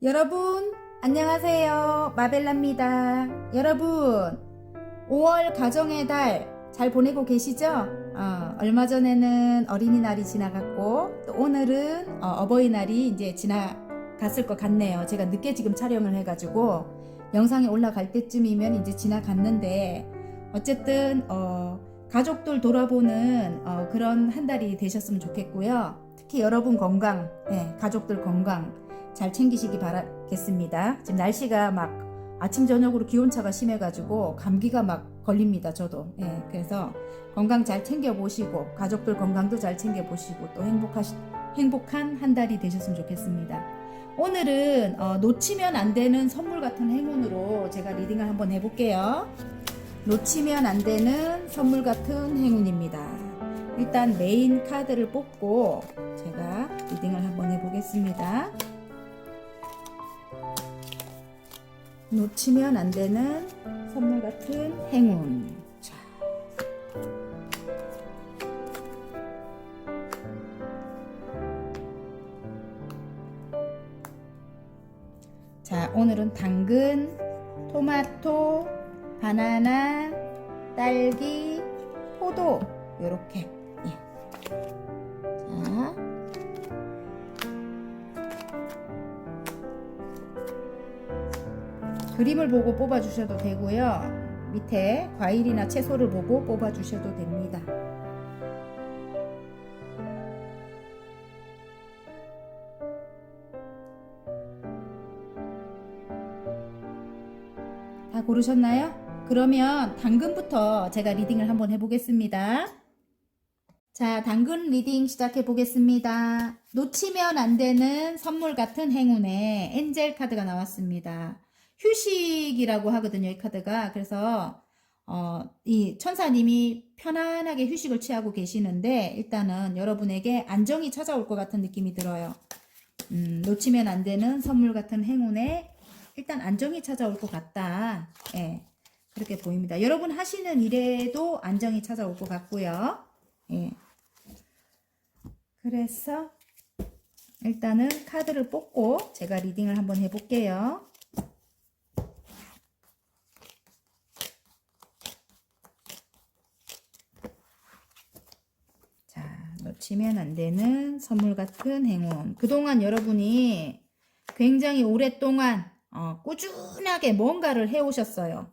여러분 안녕하세요. 마벨라입니다. 여러분 5월 가정의 달 잘 보내고 계시죠? 얼마 전에는 어린이날이 지나갔고 또 오늘은 어버이날이 이제 지나갔을 것 같네요. 제가 늦게 지금 촬영을 해가지고 영상이 올라갈 때쯤이면 이제 지나갔는데 어쨌든 가족들 돌아보는 그런 한 달이 되셨으면 좋겠고요. 특히 여러분 건강, 가족들 건강 잘 챙기시기 바라겠습니다. 지금 날씨가 막 아침 저녁으로 기온차가 심해가지고 감기가 막 걸립니다. 저도. 그래서 건강 잘 챙겨보시고 가족들 건강도 잘 챙겨보시고 또 행복한 한 달이 되셨으면 좋겠습니다. 오늘은 놓치면 안 되는 선물 같은 행운으로 제가 리딩을 한번 해볼게요. 놓치면 안 되는 선물 같은 행운입니다. 일단 메인 카드를 뽑고 제가 리딩을 한번 해보겠습니다. 놓치면 안 되는 선물 같은 행운. 자, 오늘은 당근, 토마토, 바나나, 딸기, 포도 요렇게. 자, 그림을 보고 뽑아주셔도 되고요. 밑에 과일이나 채소를 보고 뽑아주셔도 됩니다. 다 고르셨나요? 그러면 당근부터 제가 리딩을 한번 해보겠습니다. 자, 당근 리딩 시작해 보겠습니다. 놓치면 안 되는 선물 같은 행운의 엔젤 카드가 나왔습니다. 휴식이라고 하거든요, 이 카드가. 그래서 이 천사님이 편안하게 휴식을 취하고 계시는데 일단은 여러분에게 안정이 찾아올 것 같은 느낌이 들어요. 놓치면 안 되는 선물 같은 행운에 일단 안정이 찾아올 것 같다. 그렇게 보입니다. 여러분 하시는 일에도 안정이 찾아올 것 같고요. 그래서 일단은 카드를 뽑고 제가 리딩을 한번 해볼게요. 놓치면 안 되는 선물 같은 행운. 그동안 여러분이 굉장히 오랫동안 꾸준하게 뭔가를 해오셨어요.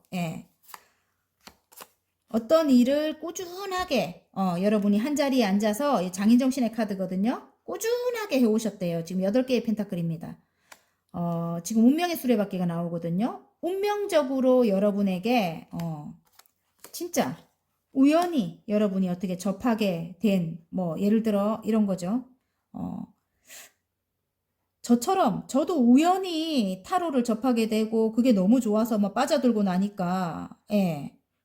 어떤 일을 꾸준하게 여러분이 한자리에 앉아서 장인정신의 카드거든요. 꾸준하게 해오셨대요. 지금 8개의 펜타클입니다. 지금 운명의 수레바퀴가 나오거든요. 운명적으로 여러분에게 진짜 우연히 여러분이 어떻게 접하게 된 예를 들어 이런 거죠. 저처럼 저도 우연히 타로를 접하게 되고 그게 너무 좋아서 막 빠져들고 나니까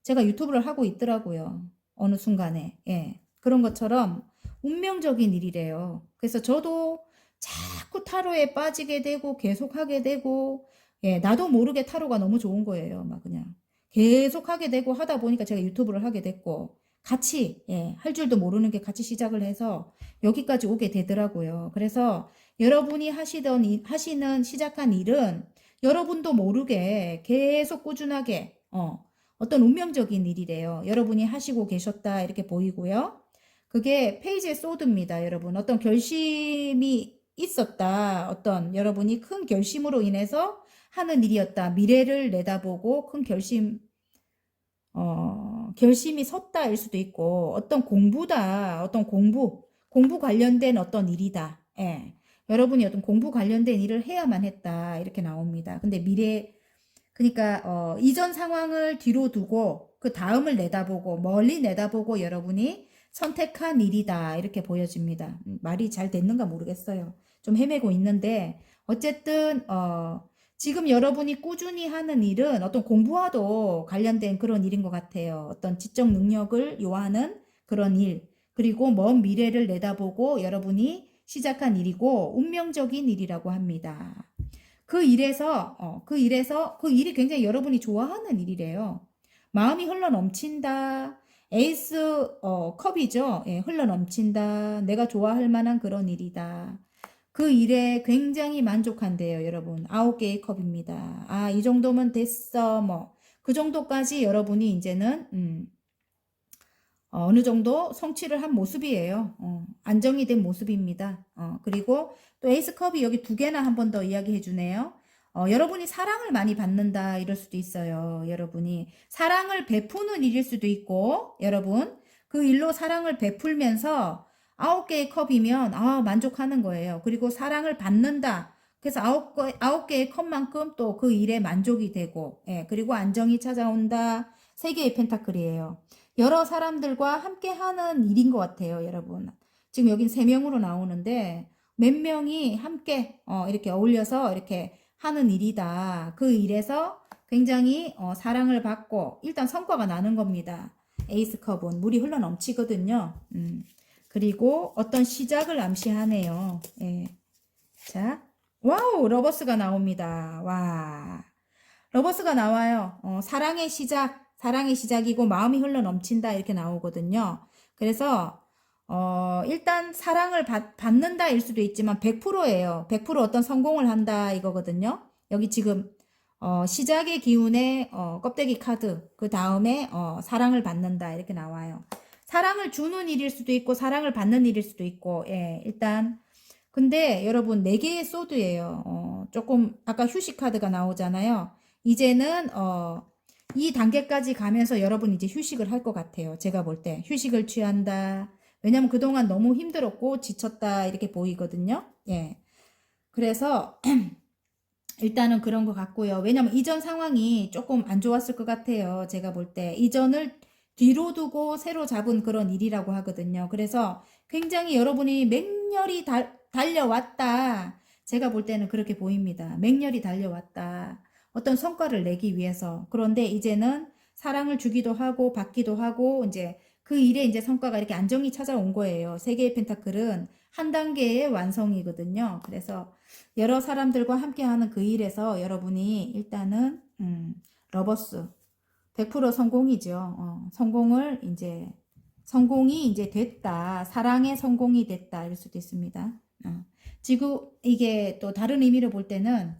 제가 유튜브를 하고 있더라고요. 어느 순간에. 그런 것처럼 운명적인 일이래요. 그래서 저도 자꾸 타로에 빠지게 되고 계속 하게 되고 나도 모르게 타로가 너무 좋은 거예요. 막 그냥 계속 하게 되고 하다 보니까 제가 유튜브를 하게 됐고 같이 할 줄도 모르는 게 같이 시작을 해서 여기까지 오게 되더라고요. 그래서 여러분이 시작한 일은 여러분도 모르게 계속 꾸준하게 어떤 운명적인 일이래요. 여러분이 하시고 계셨다 이렇게 보이고요. 그게 페이지의 소드입니다. 여러분 어떤 결심이 있었다. 어떤 여러분이 큰 결심으로 인해서 하는 일이었다. 미래를 내다보고 큰 결심이 섰다일 수도 있고 어떤 공부다. 어떤 공부 관련된 어떤 일이다. 여러분이 어떤 공부 관련된 일을 해야만 했다. 이렇게 나옵니다. 근데 그러니까 이전 상황을 뒤로 두고 그 다음을 내다보고 멀리 내다보고 여러분이 선택한 일이다. 이렇게 보여집니다. 말이 잘 됐는가 모르겠어요. 좀 헤매고 있는데 어쨌든 지금 여러분이 꾸준히 하는 일은 어떤 공부와도 관련된 그런 일인 것 같아요. 어떤 지적 능력을 요하는 그런 일, 그리고 먼 미래를 내다보고 여러분이 시작한 일이고 운명적인 일이라고 합니다. 그 일이 굉장히 여러분이 좋아하는 일이래요. 마음이 흘러 넘친다. 에이스 컵이죠. 흘러 넘친다. 내가 좋아할 만한 그런 일이다. 그 일에 굉장히 만족한대요, 여러분. 9개의 컵입니다. 아, 이 정도면 됐어. 뭐, 그 정도까지 여러분이 이제는, 어느 정도 성취를 한 모습이에요. 안정이 된 모습입니다. 그리고 또 에이스컵이 여기 2개나 한 번 더 이야기해 주네요. 여러분이 사랑을 많이 받는다 이럴 수도 있어요. 여러분이 사랑을 베푸는 일일 수도 있고 여러분 그 일로 사랑을 베풀면서 9개의 컵이면 만족하는 거예요. 그리고 사랑을 받는다. 그래서 9개의 컵만큼 또 그 일에 만족이 되고 그리고 안정이 찾아온다. 3개의 펜타클이에요. 여러 사람들과 함께 하는 일인 것 같아요, 여러분. 지금 여긴 3명으로 나오는데 몇 명이 함께 이렇게 어울려서 이렇게 하는 일이다. 그 일에서 굉장히 사랑을 받고 일단 성과가 나는 겁니다. 에이스컵은 물이 흘러 넘치거든요. 그리고 어떤 시작을 암시하네요. 예. 자, 와우, 러버스가 나옵니다. 와, 러버스가 나와요. 사랑의 시작이고 마음이 흘러 넘친다 이렇게 나오거든요. 그래서 일단 사랑을 받는다 일 수도 있지만 100%예요. 100% 어떤 성공을 한다 이거거든요. 여기 지금 시작의 기운에 껍데기 카드 그 다음에 사랑을 받는다 이렇게 나와요. 사랑을 주는 일일 수도 있고 사랑을 받는 일일 수도 있고 일단 근데 여러분 4개의 소드예요. 조금 아까 휴식 카드가 나오잖아요. 이제는 이 단계까지 가면서 여러분 이제 휴식을 할 것 같아요. 제가 볼 때 휴식을 취한다. 왜냐면 그동안 너무 힘들었고 지쳤다 이렇게 보이거든요. 예. 그래서 일단은 그런 것 같고요. 왜냐면 이전 상황이 조금 안 좋았을 것 같아요. 제가 볼 때 이전을 뒤로 두고 새로 잡은 그런 일이라고 하거든요. 그래서 굉장히 여러분이 맹렬히 달려왔다. 제가 볼 때는 그렇게 보입니다. 맹렬히 달려왔다. 어떤 성과를 내기 위해서. 그런데 이제는 사랑을 주기도 하고 받기도 하고 이제 그 일에 이제 성과가 이렇게 안정이 찾아온 거예요. 3개의 펜타클은 한 단계의 완성이거든요. 그래서 여러 사람들과 함께하는 그 일에서 여러분이 일단은 러버스 100% 성공이죠. 성공이 이제 됐다. 사랑의 성공이 됐다. 이럴 수도 있습니다. 지금 이게 또 다른 의미로 볼 때는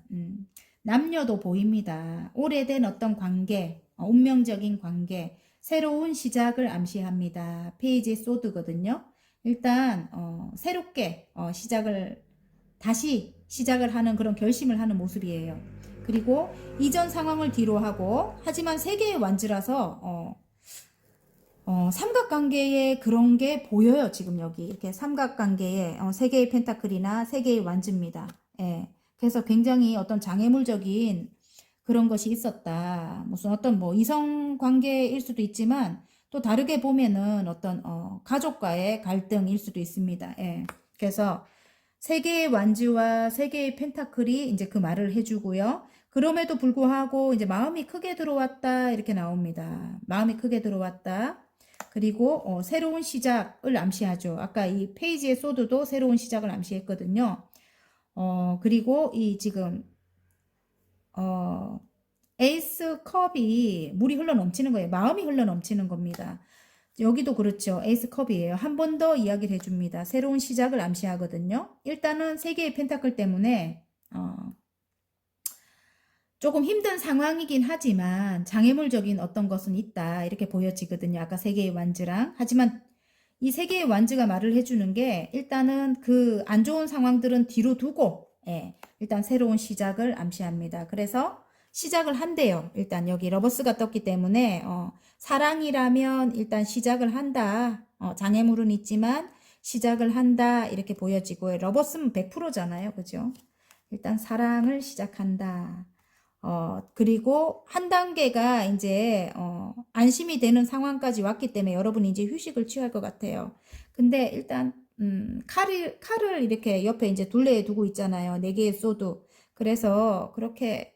남녀도 보입니다. 오래된 어떤 관계, 운명적인 관계, 새로운 시작을 암시합니다. 페이지의 소드거든요. 일단 새롭게 다시 시작을 하는 그런 결심을 하는 모습이에요. 그리고 이전 상황을 뒤로 하고 하지만 3개의 완즈라서 삼각관계에 그런 게 보여요. 지금 여기 이렇게 삼각관계에 3개의 펜타클이나 3개의 완즈입니다. 예. 그래서 굉장히 어떤 장애물적인 그런 것이 있었다. 무슨 어떤 뭐 이성 관계일 수도 있지만 또 다르게 보면은 어떤 가족과의 갈등일 수도 있습니다. 예. 그래서 3개의 완즈와 3개의 펜타클이 이제 그 말을 해주고요. 그럼에도 불구하고 이제 마음이 크게 들어왔다 이렇게 나옵니다. 마음이 크게 들어왔다. 그리고 새로운 시작을 암시하죠. 아까 이 페이지의 소드도 새로운 시작을 암시했거든요. 그리고 이 지금 에이스 컵이 물이 흘러 넘치는 거예요. 마음이 흘러 넘치는 겁니다. 여기도 그렇죠. 에이스 컵이에요. 한 번 더 이야기를 해줍니다. 새로운 시작을 암시하거든요. 일단은 3개의 펜타클 때문에 조금 힘든 상황이긴 하지만 장애물적인 어떤 것은 있다 이렇게 보여지거든요. 아까 3개의 완즈랑. 하지만 이 3개의 완즈가 말을 해주는 게 일단은 그 안 좋은 상황들은 뒤로 두고 일단 새로운 시작을 암시합니다. 그래서 시작을 한대요. 일단 여기 러버스가 떴기 때문에 사랑이라면 일단 시작을 한다. 장애물은 있지만 시작을 한다 이렇게 보여지고요. 러버스는 100%잖아요. 그죠? 일단 사랑을 시작한다. 그리고 한 단계가 이제 안심이 되는 상황까지 왔기 때문에 여러분이 이제 휴식을 취할 것 같아요. 근데 일단 칼을 이렇게 옆에 이제 둘레에 두고 있잖아요. 4개의 소드. 그래서 그렇게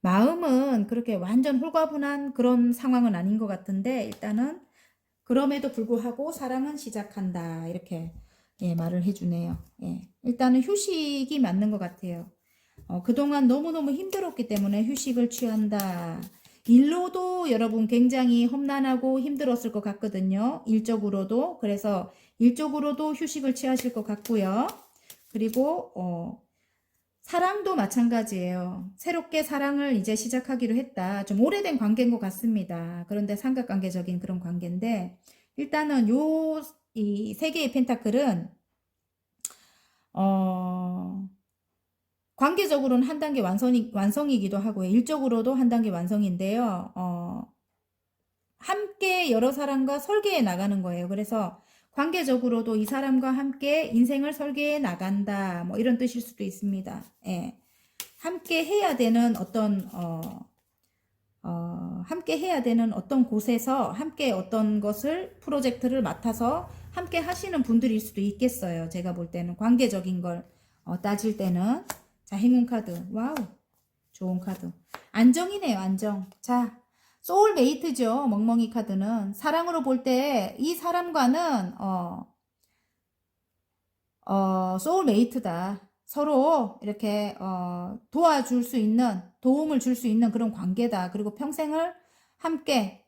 마음은 그렇게 완전 홀가분한 그런 상황은 아닌 것 같은데 일단은 그럼에도 불구하고 사랑은 시작한다 이렇게 말을 해주네요. 일단은 휴식이 맞는 것 같아요. 그동안 너무너무 힘들었기 때문에 휴식을 취한다. 일로도 여러분 굉장히 험난하고 힘들었을 것 같거든요. 일적으로도. 그래서 일적으로도 휴식을 취하실 것 같고요. 그리고 사랑도 마찬가지예요. 새롭게 사랑을 이제 시작하기로 했다. 좀 오래된 관계인 것 같습니다. 그런데 삼각관계적인 그런 관계인데, 일단은 이 세 개의 펜타클은 관계적으로는 한 단계 완성이기도 하고요. 일적으로도 한 단계 완성인데요. 함께 여러 사람과 설계해 나가는 거예요. 그래서 관계적으로도 이 사람과 함께 인생을 설계해 나간다. 뭐 이런 뜻일 수도 있습니다. 예. 함께 해야 되는 함께 해야 되는 어떤 곳에서 함께 어떤 것을 프로젝트를 맡아서 함께 하시는 분들일 수도 있겠어요. 제가 볼 때는 관계적인 걸 따질 때는. 자, 행운 카드. 와우. 좋은 카드. 안정이네요, 안정. 자, 소울메이트죠. 멍멍이 카드는. 사랑으로 볼 때 이 사람과는 소울메이트다. 서로 이렇게 도와줄 수 있는, 도움을 줄 수 있는 그런 관계다. 그리고 평생을 함께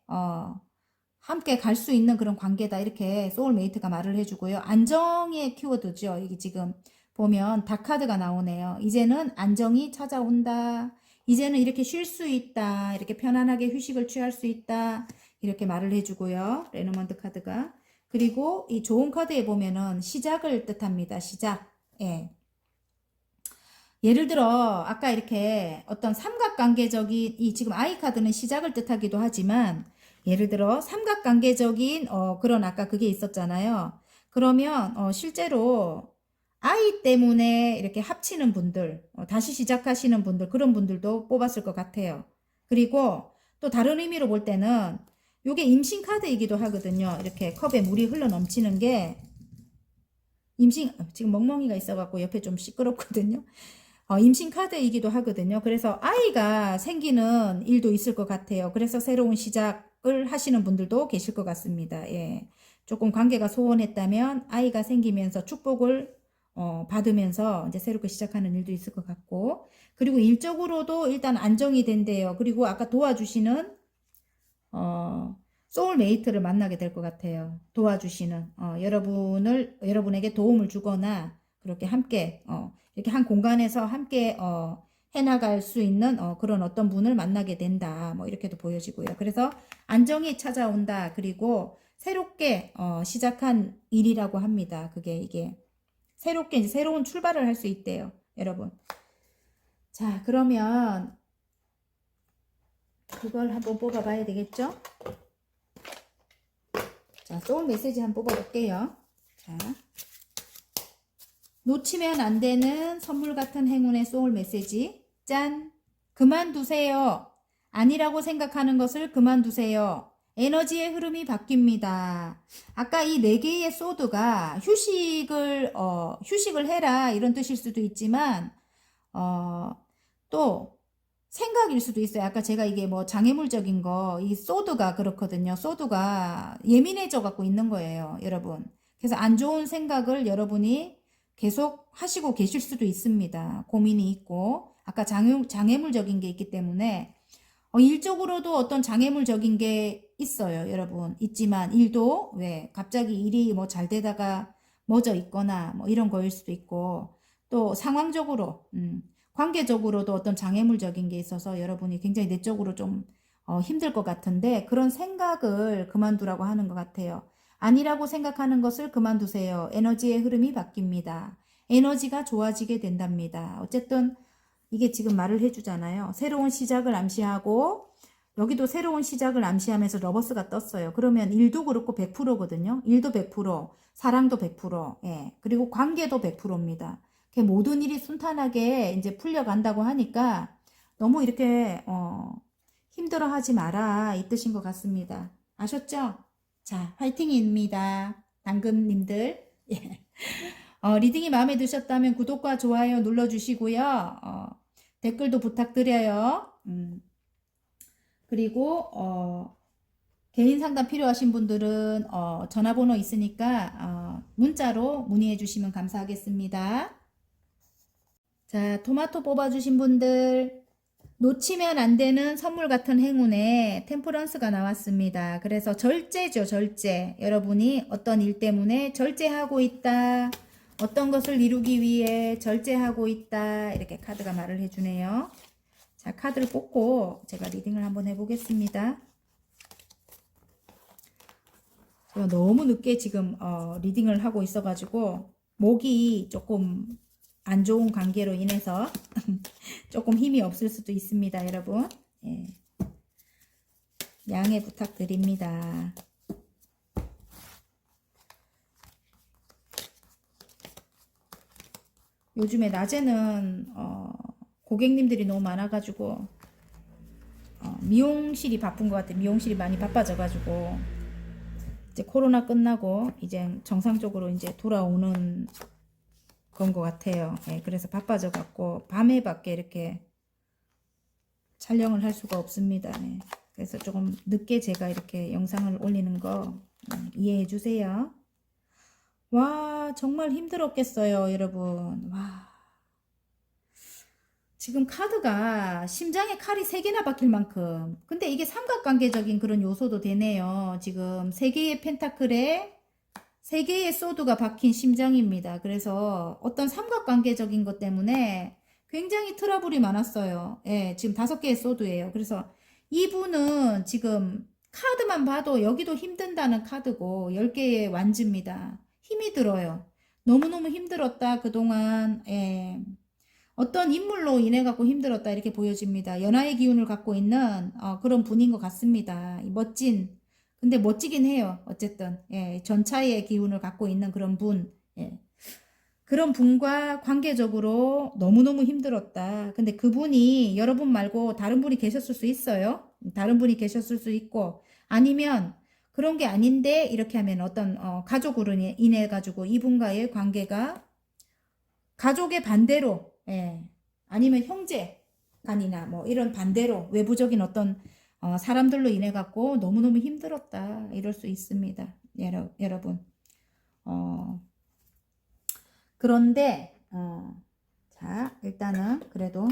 갈 수 있는 그런 관계다. 이렇게 소울메이트가 말을 해주고요. 안정의 키워드죠. 이게 지금 보면 닭카드가 나오네요. 이제는 안정이 찾아온다. 이제는 이렇게 쉴 수 있다. 이렇게 편안하게 휴식을 취할 수 있다. 이렇게 말을 해주고요. 레노먼트 카드가. 그리고 이 좋은 카드에 보면은 시작을 뜻합니다. 시작. 예. 예를 들어 아까 이렇게 어떤 삼각관계적인 이 지금 아이 카드는 시작을 뜻하기도 하지만 예를 들어 삼각관계적인 그런 아까 그게 있었잖아요. 그러면 실제로 아이 때문에 이렇게 합치는 분들, 다시 시작하시는 분들, 그런 분들도 뽑았을 것 같아요. 그리고 또 다른 의미로 볼 때는 이게 임신 카드이기도 하거든요. 이렇게 컵에 물이 흘러 넘치는 게 지금 멍멍이가 있어갖고 옆에 좀 시끄럽거든요. 임신 카드이기도 하거든요. 그래서 아이가 생기는 일도 있을 것 같아요. 그래서 새로운 시작을 하시는 분들도 계실 것 같습니다. 예. 조금 관계가 소원했다면 아이가 생기면서 축복을 받으면서 이제 새롭게 시작하는 일도 있을 것 같고, 그리고 일적으로도 일단 안정이 된대요. 그리고 아까 도와주시는 소울메이트를 만나게 될 것 같아요. 도와주시는 여러분에게 도움을 주거나 그렇게 함께 이렇게 한 공간에서 함께 해나갈 수 있는 그런 어떤 분을 만나게 된다. 뭐 이렇게도 보여지고요. 그래서 안정이 찾아온다. 그리고 새롭게 시작한 일이라고 합니다. 이게 새롭게 이제 새로운 출발을 할 수 있대요, 여러분. 자, 그러면 그걸 한번 뽑아봐야 되겠죠? 자, 소울 메시지 한번 뽑아볼게요. 자, 놓치면 안 되는 선물 같은 행운의 소울 메시지. 짠! 그만두세요. 아니라고 생각하는 것을 그만두세요. 에너지의 흐름이 바뀝니다. 아까 이 네 개의 소드가 휴식을 해라 이런 뜻일 수도 있지만 또 생각일 수도 있어요. 아까 제가 이게 뭐 장애물적인 이 소드가 그렇거든요. 소드가 예민해져 갖고 있는 거예요, 여러분. 그래서 안 좋은 생각을 여러분이 계속 하시고 계실 수도 있습니다. 고민이 있고 아까 장애물적인 게 있기 때문에 일적으로도 어떤 장애물적인 게 있어요, 여러분. 있지만 일도 왜 갑자기 일이 뭐 잘 되다가 멎어 있거나 뭐 이런 거일 수도 있고, 또 상황적으로 관계적으로도 어떤 장애물적인 게 있어서 여러분이 굉장히 내적으로 좀 힘들 것 같은데 그런 생각을 그만두라고 하는 것 같아요. 아니라고 생각하는 것을 그만두세요. 에너지의 흐름이 바뀝니다. 에너지가 좋아지게 된답니다. 어쨌든 이게 지금 말을 해주잖아요. 새로운 시작을 암시하고 여기도 새로운 시작을 암시하면서 러버스가 떴어요. 그러면 일도 그렇고 100%거든요. 일도 100%, 사랑도 100%, 예. 그리고 관계도 100%입니다. 모든 일이 순탄하게 이제 풀려간다고 하니까 너무 이렇게 힘들어하지 마라 이 뜻인 것 같습니다. 아셨죠? 자, 화이팅입니다. 당근님들. 예. 리딩이 마음에 드셨다면 구독과 좋아요 눌러주시고요. 댓글도 부탁드려요. 그리고 개인 상담 필요하신 분들은 전화번호 있으니까 문자로 문의해 주시면 감사하겠습니다. 자, 토마토 뽑아주신 분들 놓치면 안 되는 선물 같은 행운에 템퍼런스가 나왔습니다. 그래서 절제죠, 절제. 여러분이 어떤 일 때문에 절제하고 있다. 어떤 것을 이루기 위해 절제하고 있다. 이렇게 카드가 말을 해주네요. 자, 카드를 뽑고 제가 리딩을 한번 해보겠습니다. 제가 너무 늦게 지금 리딩을 하고 있어가지고 목이 조금 안 좋은 관계로 인해서 조금 힘이 없을 수도 있습니다, 여러분. 예. 양해 부탁드립니다. 요즘에 낮에는 고객님들이 너무 많아가지고 미용실이 바쁜 것 같아요. 미용실이 많이 바빠져가지고 이제 코로나 끝나고 이제 정상적으로 이제 돌아오는 건 것 같아요. 예, 그래서 바빠져갖고 밤에밖에 이렇게 촬영을 할 수가 없습니다. 예. 그래서 조금 늦게 제가 이렇게 영상을 올리는 거 이해해 주세요. 와, 정말 힘들었겠어요, 여러분. 와. 지금 카드가 심장에 칼이 3개나 박힐 만큼. 근데 이게 삼각관계적인 그런 요소도 되네요. 지금 3개의 펜타클에 3개의 소드가 박힌 심장입니다. 그래서 어떤 삼각관계적인 것 때문에 굉장히 트러블이 많았어요. 예, 지금 5개의 소드예요. 그래서 이분은 지금 카드만 봐도 여기도 힘든다는 카드고 10개의 완즈입니다. 힘이 들어요. 너무너무 힘들었다 그동안. 예. 어떤 인물로 인해 갖고 힘들었다 이렇게 보여집니다. 연하의 기운을 갖고 있는 그런 분인 것 같습니다. 멋진, 근데 멋지긴 해요. 어쨌든 예, 전차의 기운을 갖고 있는 그런 분. 예. 그런 분과 관계적으로 너무너무 힘들었다. 근데 그분이 여러분 말고 다른 분이 계셨을 수 있어요. 다른 분이 계셨을 수 있고, 아니면 그런 게 아닌데 이렇게 하면 어떤 가족으로 인해 가지고 이분과의 관계가 가족의 반대로, 예, 아니면 형제 간이나 뭐 이런 반대로 외부적인 어떤 사람들로 인해 갖고 너무너무 힘들었다 이럴 수 있습니다. 여러분. 그런데 자, 일단은 그래도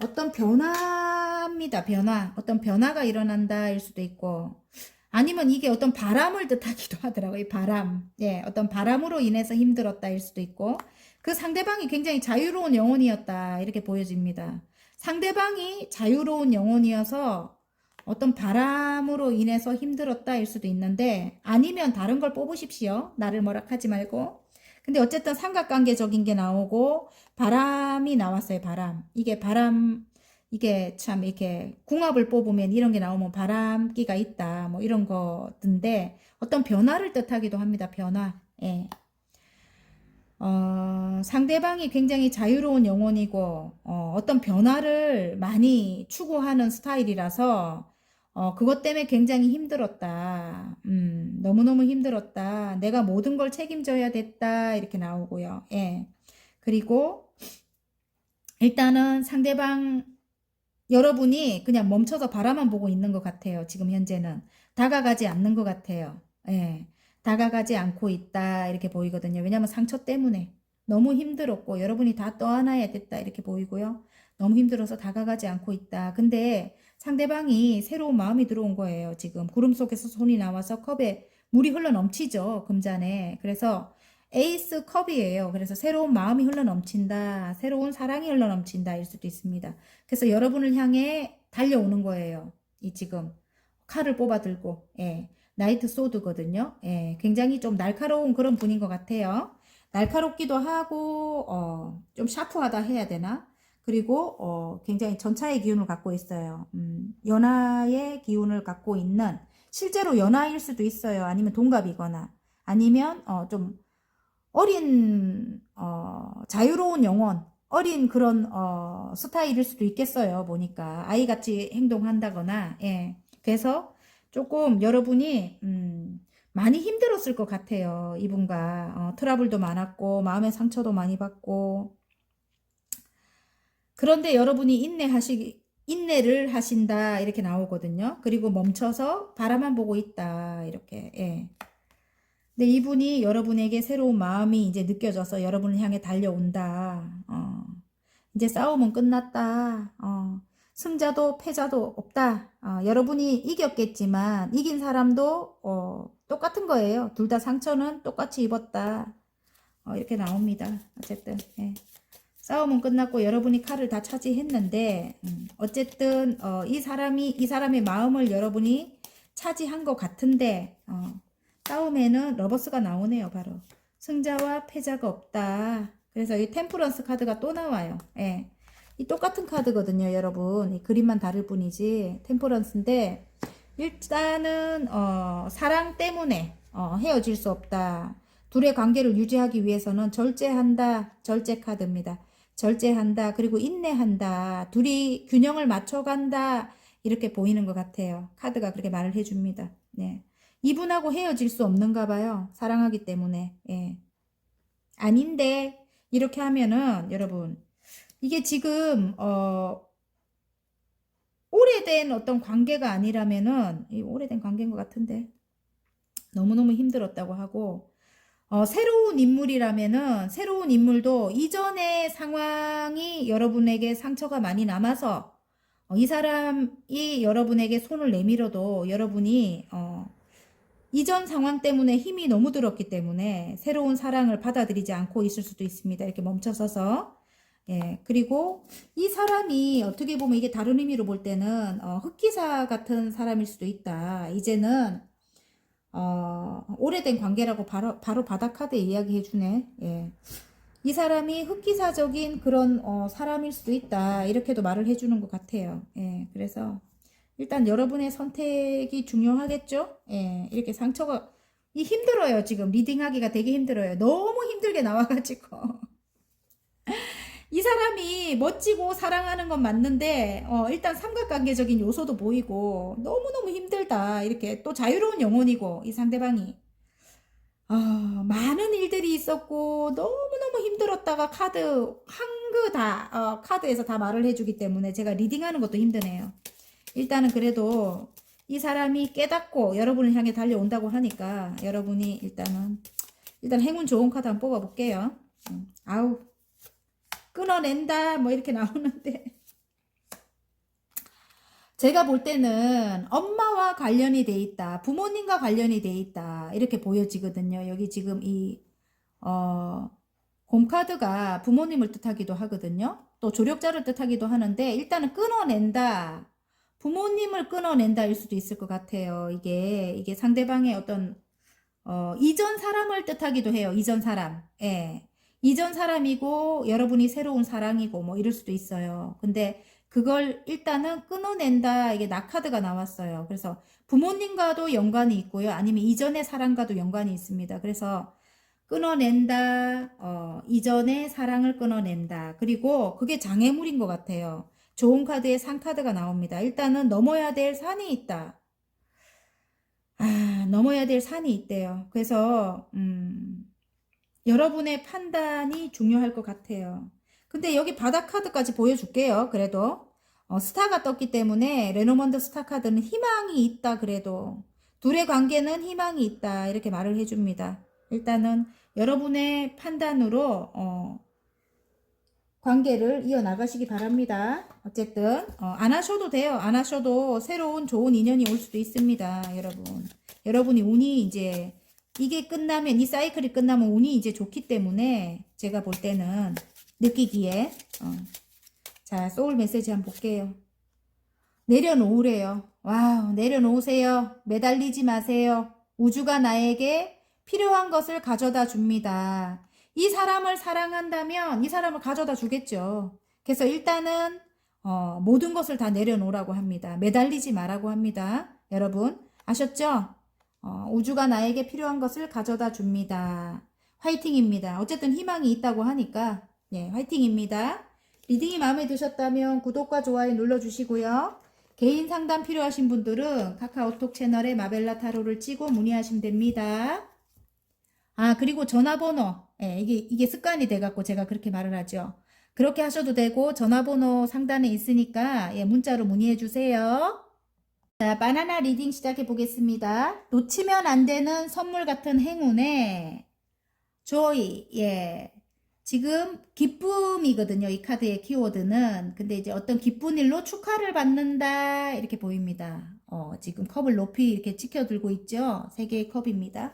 어떤 변화입니다. 변화. 어떤 변화가 일어난다일 수도 있고, 아니면 이게 어떤 바람을 뜻하기도 하더라고요. 바람. 예, 어떤 바람으로 인해서 힘들었다일 수도 있고, 그 상대방이 굉장히 자유로운 영혼이었다 이렇게 보여집니다. 상대방이 자유로운 영혼이어서 어떤 바람으로 인해서 힘들었다일 수도 있는데, 아니면 다른 걸 뽑으십시오. 나를 뭐라 하지 말고. 근데 어쨌든 삼각관계적인 게 나오고 바람이 나왔어요. 바람. 이게 바람, 이게 참 이렇게 궁합을 뽑으면 이런 게 나오면 바람기가 있다. 뭐 이런 거던데 어떤 변화를 뜻하기도 합니다. 변화. 예. 상대방이 굉장히 자유로운 영혼이고 어떤 변화를 많이 추구하는 스타일이라서 그것 때문에 굉장히 힘들었다. 너무너무 힘들었다. 내가 모든 걸 책임져야 됐다. 이렇게 나오고요. 예. 그리고 일단은 상대방 여러분이 그냥 멈춰서 바라만 보고 있는 것 같아요. 지금 현재는 다가가지 않는 것 같아요. 예. 다가가지 않고 있다 이렇게 보이거든요. 왜냐하면 상처 때문에 너무 힘들었고 여러분이 다 떠안아야 됐다 이렇게 보이고요. 너무 힘들어서 다가가지 않고 있다. 근데 상대방이 새로운 마음이 들어온 거예요. 지금 구름 속에서 손이 나와서 컵에 물이 흘러 넘치죠. 금잔에. 그래서 에이스 컵이에요. 그래서 새로운 마음이 흘러 넘친다. 새로운 사랑이 흘러 넘친다. 일 수도 있습니다. 그래서 여러분을 향해 달려오는 거예요. 이 지금 칼을 뽑아 들고. 예. 나이트 소드거든요. 예. 굉장히 좀 날카로운 그런 분인 것 같아요. 날카롭기도 하고 좀 샤프하다 해야 되나? 그리고 굉장히 전차의 기운을 갖고 있어요. 연하의 기운을 갖고 있는, 실제로 연하일 수도 있어요. 아니면 동갑이거나 아니면 좀 어린 자유로운 영혼, 어린 그런 스타일일 수도 있겠어요. 보니까 아이같이 행동한다거나. 예. 그래서 조금 여러분이 많이 힘들었을 것 같아요. 이분과 트러블도 많았고 마음의 상처도 많이 받고. 그런데 여러분이 인내를 하신다 이렇게 나오거든요. 그리고 멈춰서 바라만 보고 있다 이렇게. 예. 근데 이분이 여러분에게 새로운 마음이 이제 느껴져서 여러분을 향해 달려온다. 이제 싸움은 끝났다. 승자도 패자도 없다. 여러분이 이겼겠지만 이긴 사람도 똑같은 거예요. 둘 다 상처는 똑같이 입었다. 이렇게 나옵니다. 어쨌든 싸움은 끝났고 여러분이 칼을 다 차지했는데 어쨌든 이 사람의 마음을 여러분이 차지한 것 같은데 싸움에는 러버스가 나오네요. 바로 승자와 패자가 없다. 그래서 이 템퍼런스 카드가 또 나와요. 이 똑같은 카드거든요, 여러분. 이 그림만 다를 뿐이지. 템퍼런스인데 일단은 사랑 때문에 헤어질 수 없다. 둘의 관계를 유지하기 위해서는 절제한다. 절제 카드입니다. 절제한다. 그리고 인내한다. 둘이 균형을 맞춰간다. 이렇게 보이는 것 같아요. 카드가 그렇게 말을 해줍니다. 네. 이분하고 헤어질 수 없는가 봐요. 사랑하기 때문에. 아닌데 이렇게 하면은 여러분 이게 지금 오래된 어떤 관계가 아니라면은 오래된 관계인 것 같은데 너무너무 힘들었다고 하고 새로운 인물이라면은 새로운 인물도 이전의 상황이 여러분에게 상처가 많이 남아서 이 사람이 여러분에게 손을 내밀어도 여러분이 이전 상황 때문에 힘이 너무 들었기 때문에 새로운 사랑을 받아들이지 않고 있을 수도 있습니다. 이렇게 멈춰서서 그리고 이 사람이 어떻게 보면 이게 다른 의미로 볼 때는 흑기사 같은 사람일 수도 있다. 이제는 오래된 관계라고 바로 바닥카드에 이야기해 주네. 이 사람이 흑기사적인 그런 사람일 수도 있다. 이렇게도 말을 해주는 것 같아요. 그래서 일단 여러분의 선택이 중요하겠죠. 이렇게 상처가 힘들어요. 지금 리딩하기가 되게 힘들어요. 너무 힘들게 나와가지고 이 사람이 멋지고 사랑하는 건 맞는데 일단 삼각관계적인 요소도 보이고 너무너무 힘들다. 이렇게 또 자유로운 영혼이고 이 상대방이 많은 일들이 있었고 너무너무 힘들었다가 한그 다 카드에서 다 말을 해주기 때문에 제가 리딩하는 것도 힘드네요. 일단은 그래도 이 사람이 깨닫고 여러분을 향해 달려온다고 하니까 여러분이 일단 행운 좋은 카드 한번 뽑아볼게요. 아우 끊어낸다 뭐 이렇게 나오는데 제가 볼 때는 엄마와 관련이 돼 있다. 부모님과 관련이 돼 있다. 이렇게 보여지거든요. 여기 지금 이 곰카드가 부모님을 뜻하기도 하거든요. 또 조력자를 뜻하기도 하는데 일단은 끊어낸다. 부모님을 끊어낸다일 수도 있을 것 같아요. 이게 상대방의 어떤 이전 사람을 뜻하기도 해요. 이전 사람. 이전 사람이고 여러분이 새로운 사랑이고 뭐 이럴 수도 있어요. 근데 그걸 일단은 끊어낸다. 이게 낙카드가 나왔어요. 그래서 부모님과도 연관이 있고요. 아니면 이전의 사랑과도 연관이 있습니다. 그래서 끊어낸다. 이전의 사랑을 끊어낸다. 그리고 그게 장애물인 것 같아요. 좋은 카드에 상카드가 나옵니다. 일단은 넘어야 될 산이 있다. 넘어야 될 산이 있대요. 그래서 여러분의 판단이 중요할 것 같아요. 근데 여기 바닥 카드까지 보여줄게요. 그래도 스타가 떴기 때문에 레노먼드 스타 카드는 희망이 있다. 그래도 둘의 관계는 희망이 있다. 이렇게 말을 해줍니다. 일단은 여러분의 판단으로 관계를 이어나가시기 바랍니다. 어쨌든 안 하셔도 돼요. 안 하셔도 새로운 좋은 인연이 올 수도 있습니다. 여러분이 운이 이제 이게 끝나면 이 사이클이 끝나면 운이 이제 좋기 때문에 제가 볼 때는 느끼기에 자 소울 메시지 한번 볼게요. 내려놓으래요. 와우 내려놓으세요. 매달리지 마세요. 우주가 나에게 필요한 것을 가져다 줍니다. 이 사람을 사랑한다면 이 사람을 가져다 주겠죠. 그래서 일단은 모든 것을 다 내려놓으라고 합니다. 매달리지 마라고 합니다. 여러분 아셨죠? 우주가 나에게 필요한 것을 가져다 줍니다. 화이팅입니다. 어쨌든 희망이 있다고 하니까 화이팅입니다. 리딩이 마음에 드셨다면 구독과 좋아요 눌러주시고요. 개인 상담 필요하신 분들은 카카오톡 채널에 마벨라 타로를 치고 문의하시면 됩니다. 그리고 전화번호 이게 습관이 돼갖고 제가 그렇게 말을 하죠. 그렇게 하셔도 되고 전화번호 상단에 있으니까 문자로 문의해 주세요. 자, 바나나 리딩 시작해 보겠습니다. 놓치면 안 되는 선물 같은 행운에 조이 지금 기쁨이거든요. 이 카드의 키워드는. 근데 이제 어떤 기쁜 일로 축하를 받는다 이렇게 보입니다. 지금 컵을 높이 이렇게 지켜들고 있죠. 세 개의 컵입니다.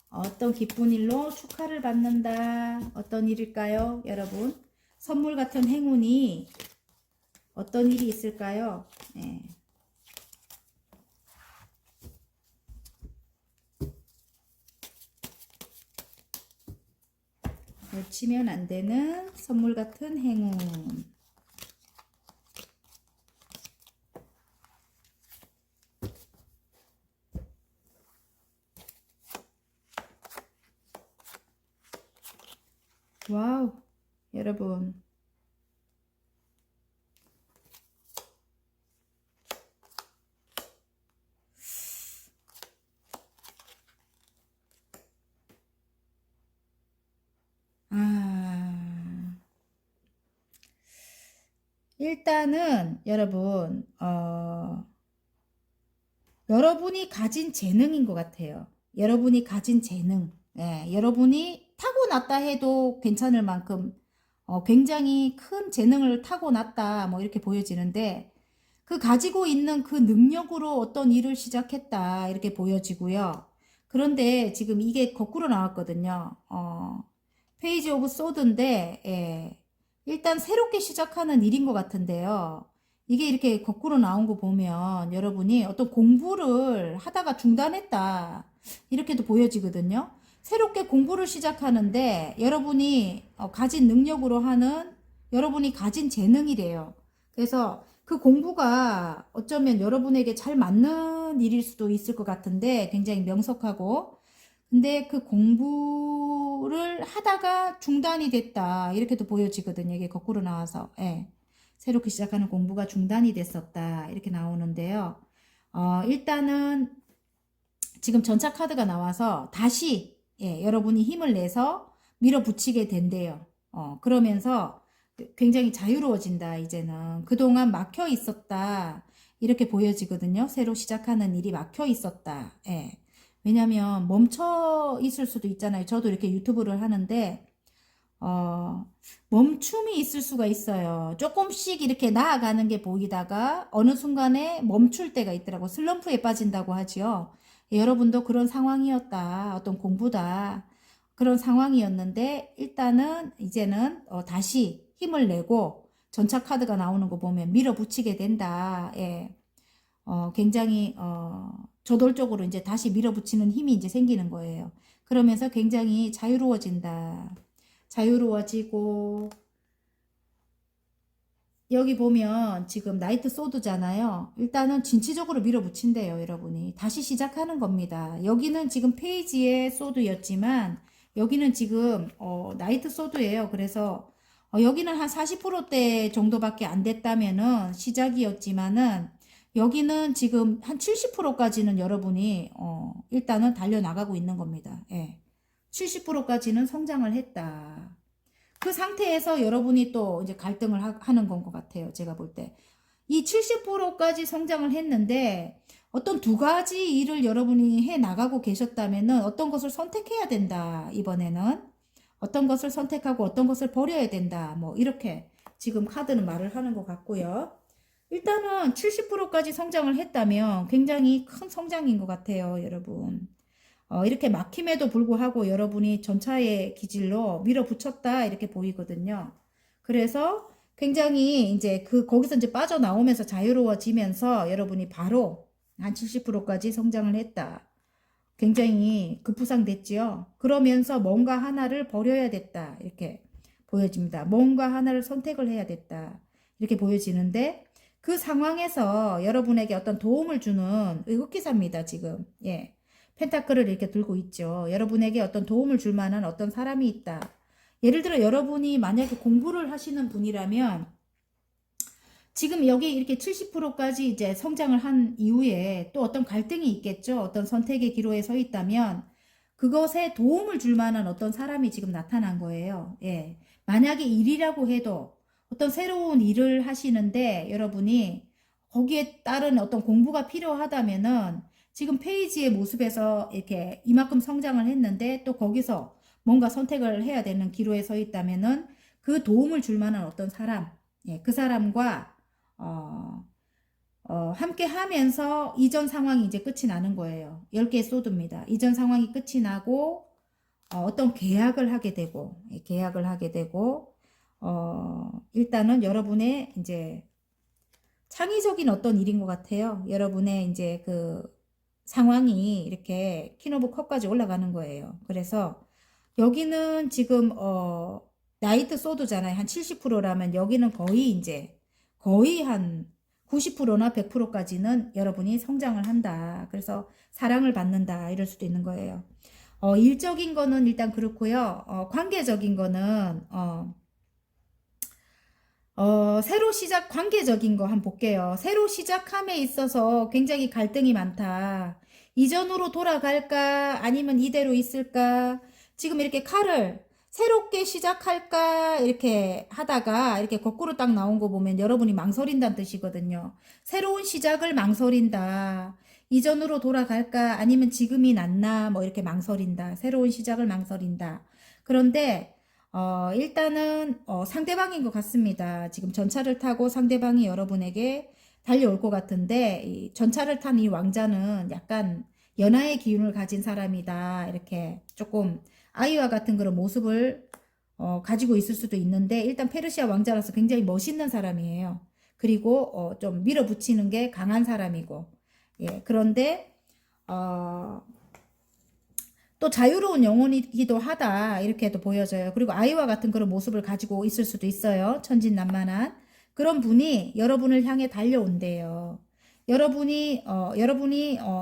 어떤 기쁜 일로 축하를 받는다. 어떤 일일까요, 여러분? 선물 같은 행운이 어떤 일이 있을까요? 네. 놓치면 안 되는 선물 같은 행운. 와우, 여러분. 일단은 여러분, 여러분이 가진 재능인 것 같아요. 여러분이 가진 재능. 예, 여러분이 타고났다 해도 괜찮을 만큼 굉장히 큰 재능을 타고났다 뭐 이렇게 보여지는데 그 가지고 있는 그 능력으로 어떤 일을 시작했다 이렇게 보여지고요. 그런데 지금 이게 거꾸로 나왔거든요. 페이지 오브 소드인데 예, 일단 새롭게 시작하는 일인 것 같은데요. 이게 이렇게 거꾸로 나온 거 보면 여러분이 어떤 공부를 하다가 중단했다 이렇게도 보여지거든요. 새롭게 공부를 시작하는데 여러분이 가진 능력으로 하는 여러분이 가진 재능이래요. 그래서 그 공부가 어쩌면 여러분에게 잘 맞는 일일 수도 있을 것 같은데 굉장히 명석하고 근데 그 공부를 하다가 중단이 됐다 이렇게도 보여지거든요. 이게 거꾸로 나와서 예. 새롭게 시작하는 공부가 중단이 됐었다 이렇게 나오는데요. 일단은 지금 전차 카드가 나와서 다시 예, 여러분이 힘을 내서 밀어붙이게 된대요. 그러면서 굉장히 자유로워진다 이제는. 그동안 막혀 있었다 이렇게 보여지거든요. 새로 시작하는 일이 막혀 있었다. 예. 왜냐면 멈춰 있을 수도 있잖아요. 저도 이렇게 유튜브를 하는데 멈춤이 있을 수가 있어요. 조금씩 이렇게 나아가는 게 보이다가 어느 순간에 멈출 때가 있더라고. 슬럼프에 빠진다고 하지요. 여러분도 그런 상황이었다. 어떤 공부다. 그런 상황이었는데 일단은 이제는 다시 힘을 내고 전차 카드가 나오는 거 보면 밀어붙이게 된다. 예. 굉장히 저돌적으로 이제 다시 밀어붙이는 힘이 이제 생기는 거예요. 그러면서 굉장히 자유로워진다. 자유로워지고 여기 보면 지금 나이트 소드잖아요. 일단은 진취적으로 밀어붙인대요, 여러분이. 다시 시작하는 겁니다. 여기는 지금 페이지의 소드였지만 여기는 지금 나이트 소드예요. 그래서 여기는 한 40%대 정도밖에 안 됐다면은 시작이었지만은 여기는 지금 한 70%까지는 여러분이 일단은 달려나가고 있는 겁니다. 예. 70%까지는 성장을 했다. 그 상태에서 여러분이 또 이제 갈등을 하는 건 것 같아요. 제가 볼 때. 이 70%까지 성장을 했는데 어떤 두 가지 일을 여러분이 해 나가고 계셨다면은 어떤 것을 선택해야 된다. 이번에는 어떤 것을 선택하고 어떤 것을 버려야 된다. 뭐 이렇게 지금 카드는 말을 하는 것 같고요. 일단은 70%까지 성장을 했다면 굉장히 큰 성장인 것 같아요, 여러분. 이렇게 막힘에도 불구하고 여러분이 전차의 기질로 밀어붙였다 이렇게 보이거든요. 그래서 굉장히 이제 거기서 이제 빠져나오면서 자유로워지면서 여러분이 바로 한 70%까지 성장을 했다. 굉장히 급부상됐지요. 그러면서 뭔가 하나를 버려야 됐다 이렇게 보여집니다. 뭔가 하나를 선택을 해야 됐다 이렇게 보여지는데 그 상황에서 여러분에게 어떤 도움을 주는 흑기사입니다. 지금 예. 펜타클을 이렇게 들고 있죠. 여러분에게 어떤 도움을 줄 만한 어떤 사람이 있다. 예를 들어 여러분이 만약에 공부를 하시는 분이라면 지금 여기 이렇게 70%까지 이제 성장을 한 이후에 또 어떤 갈등이 있겠죠. 어떤 선택의 기로에 서 있다면 그것에 도움을 줄 만한 어떤 사람이 지금 나타난 거예요. 예. 만약에 일이라고 해도 어떤 새로운 일을 하시는데 여러분이 거기에 따른 어떤 공부가 필요하다면은 지금 페이지의 모습에서 이렇게 이만큼 성장을 했는데 또 거기서 뭔가 선택을 해야 되는 기로에 서 있다면은 그 도움을 줄 만한 어떤 사람, 예, 그 사람과 함께 하면서 이전 상황이 이제 끝이 나는 거예요. 10개의 소드입니다. 이전 상황이 끝이 나고, 어떤 계약을 하게 되고, 일단은 여러분의 이제 창의적인 어떤 일인 것 같아요. 여러분의 이제 그 상황이 이렇게 퀸 오브 컵까지 올라가는 거예요. 그래서 여기는 지금 나이트 소드잖아요. 한 70%라면 여기는 거의 한 90%나 100%까지는 여러분이 성장을 한다. 그래서 사랑을 받는다. 이럴 수도 있는 거예요. 일적인 거는 일단 그렇고요. 관계적인 거는 새로 시작, 관계적인 거 한번 볼게요. 새로 시작함에 있어서 굉장히 갈등이 많다. 이전으로 돌아갈까? 아니면 이대로 있을까? 지금 이렇게 칼을 새롭게 시작할까? 이렇게 하다가 이렇게 거꾸로 딱 나온 거 보면 여러분이 망설인다는 뜻이거든요. 새로운 시작을 망설인다. 이전으로 돌아갈까? 아니면 지금이 낫나? 뭐 이렇게 망설인다. 새로운 시작을 망설인다. 그런데 일단은 상대방인 것 같습니다. 지금 전차를 타고 상대방이 여러분에게 달려올 것 같은데 이 전차를 탄 이 왕자는 약간 연하의 기운을 가진 사람이다. 이렇게 조금 아이와 같은 그런 모습을 가지고 있을 수도 있는데 일단 페르시아 왕자라서 굉장히 멋있는 사람이에요. 그리고 좀 밀어붙이는 게 강한 사람이고 예, 그런데 또 자유로운 영혼이기도 하다 이렇게도 보여져요. 그리고 아이와 같은 그런 모습을 가지고 있을 수도 있어요. 천진난만한 그런 분이 여러분을 향해 달려온대요. 여러분이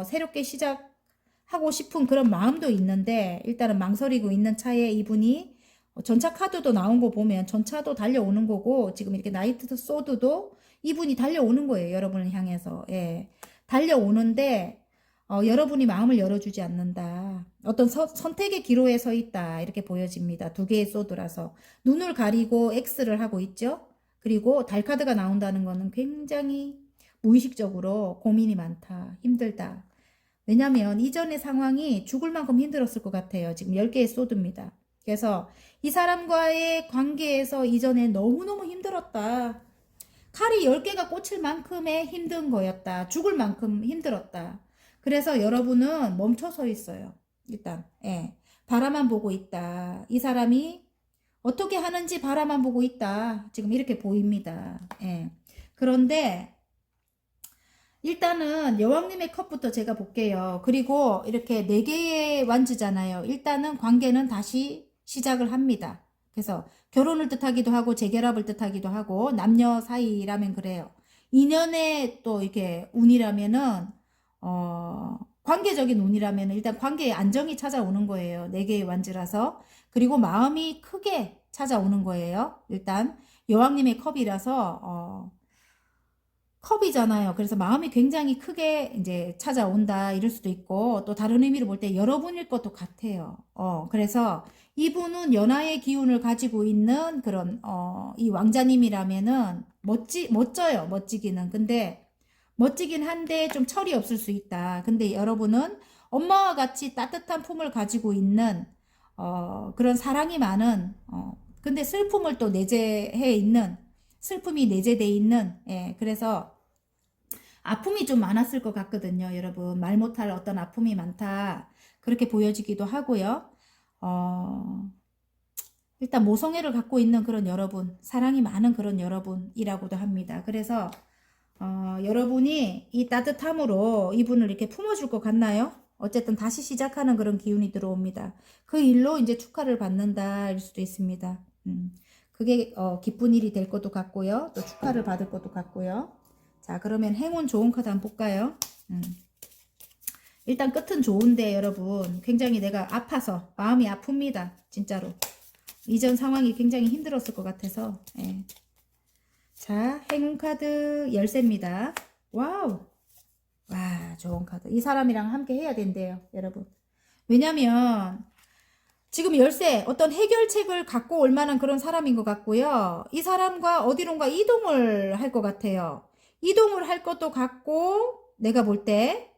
새롭게 시작하고 싶은 그런 마음도 있는데 일단은 망설이고 있는 차에 이분이 전차 카드도 나온 거 보면 전차도 달려오는 거고 지금 이렇게 나이트 소드도 이분이 달려오는 거예요. 여러분을 향해서 예. 달려오는데 여러분이 마음을 열어주지 않는다. 어떤 선택의 기로에 서 있다. 이렇게 보여집니다. 두 개의 소드라서. 눈을 가리고 X를 하고 있죠. 그리고 달 카드가 나온다는 거는 굉장히 무의식적으로 고민이 많다. 힘들다. 왜냐면 이전의 상황이 죽을 만큼 힘들었을 것 같아요. 지금 10개의 소드입니다. 그래서 이 사람과의 관계에서 이전에 너무너무 힘들었다. 칼이 10개가 꽂힐 만큼의 힘든 거였다. 죽을 만큼 힘들었다. 그래서 여러분은 멈춰 서 있어요. 일단 예. 바라만 보고 있다. 이 사람이 어떻게 하는지 바라만 보고 있다. 지금 이렇게 보입니다. 예. 그런데 일단은 여왕님의 컵부터 제가 볼게요. 그리고 이렇게 4개의 완즈잖아요. 일단은 관계는 다시 시작을 합니다. 그래서 결혼을 뜻하기도 하고 재결합을 뜻하기도 하고 남녀 사이라면 그래요. 인연의 또 이렇게 운이라면은 관계적인 운이라면 일단 관계에 안정이 찾아오는 거예요. 4개의 완즈라서. 그리고 마음이 크게 찾아오는 거예요. 일단 여왕님의 컵이라서 컵이잖아요. 그래서 마음이 굉장히 크게 이제 찾아온다 이럴 수도 있고 또 다른 의미로 볼 때 여러분일 것도 같아요. 그래서 이분은 연하의 기운을 가지고 있는 그런 이 왕자님이라면은 멋져요. 멋지기는. 근데 멋지긴 한데 좀 철이 없을 수 있다. 근데 여러분은 엄마와 같이 따뜻한 품을 가지고 있는 그런 사랑이 많은 근데 슬픔을 또 내재해 있는 슬픔이 내재돼 있는 예, 그래서 아픔이 좀 많았을 것 같거든요. 여러분 말 못할 어떤 아픔이 많다. 그렇게 보여지기도 하고요. 일단 모성애를 갖고 있는 그런 여러분, 사랑이 많은 그런 여러분이라고도 합니다. 그래서 여러분이 이 따뜻함으로 이분을 이렇게 품어줄 것 같나요? 어쨌든 다시 시작하는 그런 기운이 들어옵니다. 그 일로 이제 축하를 받는다 일 수도 있습니다. 그게 기쁜 일이 될 것도 같고요. 또 축하를 받을 것도 같고요. 자, 그러면 행운 좋은 카드 한번 볼까요? 일단 끝은 좋은데 여러분 굉장히 내가 아파서 마음이 아픕니다. 진짜로. 이전 상황이 굉장히 힘들었을 것 같아서 예. 자, 행운 카드 열쇠입니다. 와우. 와, 좋은 카드. 이 사람이랑 함께 해야 된대요, 여러분. 왜냐면 지금 열쇠 어떤 해결책을 갖고 올 만한 그런 사람인 것 같고요. 이 사람과 어디론가 이동을 할 것 같아요. 이동을 할 것도 같고 내가 볼 때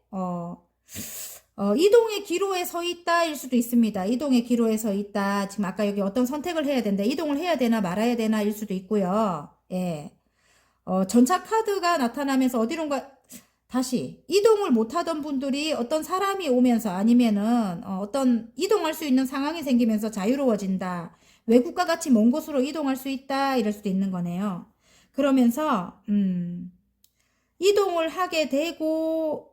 이동의 기로에 서 있다 일 수도 있습니다. 이동의 기로에 서 있다. 지금 아까 여기 어떤 선택을 해야 된다. 이동을 해야 되나 말아야 되나 일 수도 있고요. 예. 전차 카드가 나타나면서 어디론가 다시 이동을 못하던 분들이 어떤 사람이 오면서 아니면은 어떤 이동할 수 있는 상황이 생기면서 자유로워진다. 외국과 같이 먼 곳으로 이동할 수 있다. 이럴 수도 있는 거네요. 그러면서 이동을 하게 되고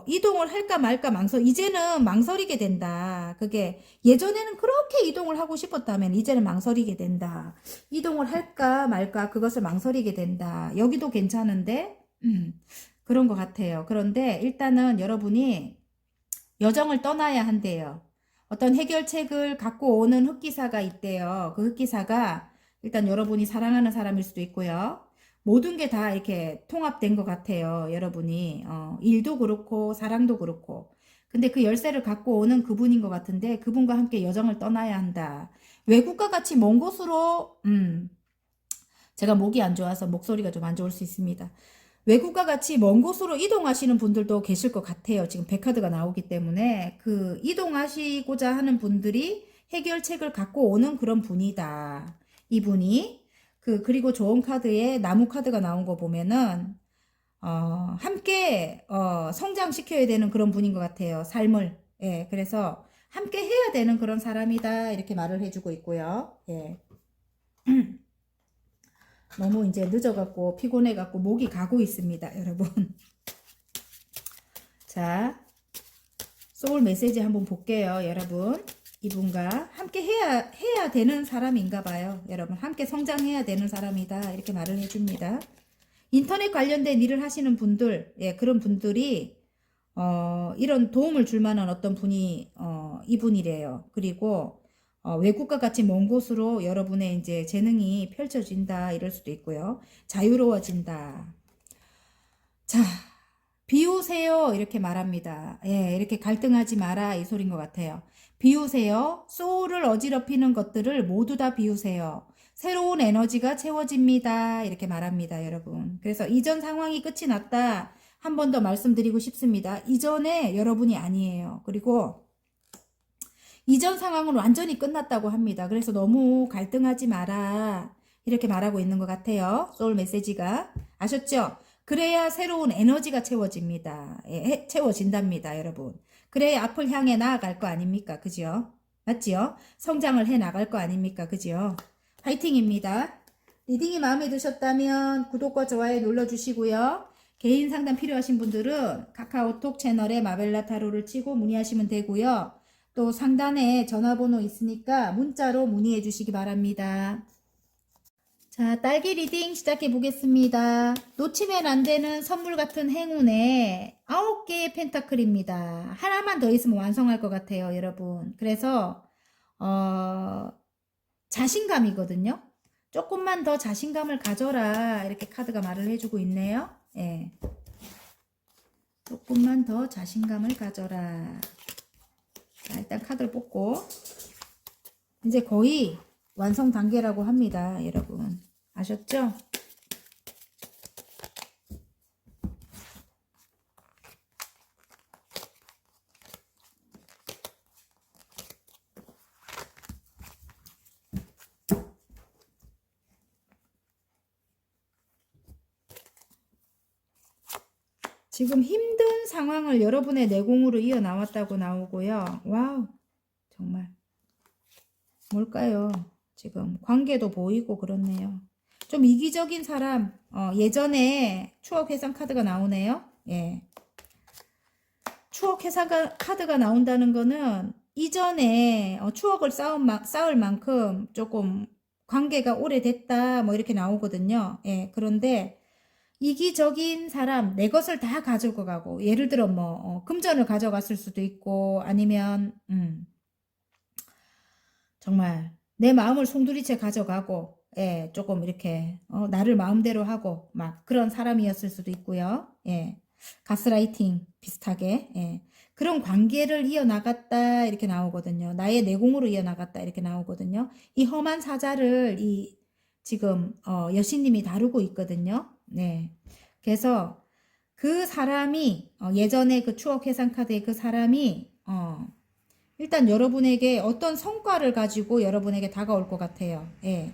이동을 할까 말까 이제는 망설이게 된다. 그게 예전에는 그렇게 이동을 하고 싶었다면 이제는 망설이게 된다. 이동을 할까 말까 그것을 망설이게 된다. 여기도 괜찮은데 그런 것 같아요. 그런데 일단은 여러분이 여정을 떠나야 한대요. 어떤 해결책을 갖고 오는 흑기사가 있대요. 그 흑기사가 일단 여러분이 사랑하는 사람일 수도 있고요. 모든 게 다 이렇게 통합된 것 같아요. 여러분이 일도 그렇고 사랑도 그렇고. 근데 그 열쇠를 갖고 오는 그분인 것 같은데 그분과 함께 여정을 떠나야 한다. 외국과 같이 먼 곳으로 제가 목이 안 좋아서 목소리가 좀 안 좋을 수 있습니다. 외국과 같이 먼 곳으로 이동하시는 분들도 계실 것 같아요. 지금 백카드가 나오기 때문에 그 이동하시고자 하는 분들이 해결책을 갖고 오는 그런 분이다. 이분이 그리고 좋은 카드에 나무 카드가 나온 거 보면은 함께 성장시켜야 되는 그런 분인 것 같아요. 삶을. 예, 그래서 함께 해야 되는 그런 사람이다. 이렇게 말을 해주고 있고요. 예. 너무 이제 늦어갖고 피곤해갖고 목이 가고 있습니다, 여러분. 자, 소울 메시지 한번 볼게요, 여러분. 이분과 함께 해야 되는 사람인가 봐요, 여러분. 함께 성장해야 되는 사람이다, 이렇게 말을 해줍니다. 인터넷 관련된 일을 하시는 분들, 예, 그런 분들이 이런 도움을 줄 만한 어떤 분이 이분이래요. 그리고 외국과 같이 먼 곳으로 여러분의 이제 재능이 펼쳐진다 이럴 수도 있고요. 자유로워진다. 자, 비우세요 이렇게 말합니다. 예, 이렇게 갈등하지 마라 이 소린 것 같아요. 비우세요. 소울을 어지럽히는 것들을 모두 다 비우세요. 새로운 에너지가 채워집니다. 이렇게 말합니다, 여러분. 그래서 이전 상황이 끝이 났다. 한 번 더 말씀드리고 싶습니다. 이전에 여러분이 아니에요. 그리고 이전 상황은 완전히 끝났다고 합니다. 그래서 너무 갈등하지 마라. 이렇게 말하고 있는 것 같아요. 소울 메시지가. 아셨죠? 그래야 새로운 에너지가 채워집니다. 예, 채워진답니다, 여러분. 그래야 앞을 향해 나아갈 거 아닙니까? 그죠? 맞지요? 성장을 해 나갈 거 아닙니까? 그죠? 파이팅입니다. 리딩이 마음에 드셨다면 구독과 좋아요 눌러주시고요. 개인 상담 필요하신 분들은 카카오톡 채널에 마벨라 타로를 치고 문의하시면 되고요. 또 상단에 전화번호 있으니까 문자로 문의해 주시기 바랍니다. 자, 딸기 리딩 시작해 보겠습니다. 놓치면 안 되는 선물 같은 행운에 9개의 펜타클입니다. 하나만 더 있으면 완성할 것 같아요, 여러분. 그래서 자신감이거든요. 조금만 더 자신감을 가져라. 이렇게 카드가 말을 해주고 있네요. 예. 조금만 더 자신감을 가져라. 자, 일단 카드를 뽑고 이제 거의 완성 단계라고 합니다, 여러분. 아셨죠? 지금 힘든 상황을 여러분의 내공으로 이어 나왔다고 나오고요. 와우, 정말 뭘까요? 지금 관계도 보이고 그렇네요. 좀 이기적인 사람, 예전에 추억 회상 카드가 나오네요. 예. 추억 회상 카드가 나온다는 거는 이전에 추억을 쌓을 만큼 조금 관계가 오래됐다 뭐 이렇게 나오거든요. 예. 그런데 이기적인 사람, 내 것을 다 가지고 가고, 예를 들어 뭐 금전을 가져갔을 수도 있고, 아니면 정말 내 마음을 송두리째 가져가고, 예, 조금 이렇게 나를 마음대로 하고 막 그런 사람이었을 수도 있고요. 예, 가스라이팅 비슷하게, 예, 그런 관계를 이어나갔다 이렇게 나오거든요. 나의 내공으로 이어나갔다 이렇게 나오거든요. 이 험한 사자를 지금 여신님이 다루고 있거든요. 네, 그래서 그 사람이 예전에 그 추억 회상 카드의 그 사람이 일단 여러분에게 어떤 성과를 가지고 여러분에게 다가올 것 같아요. 예.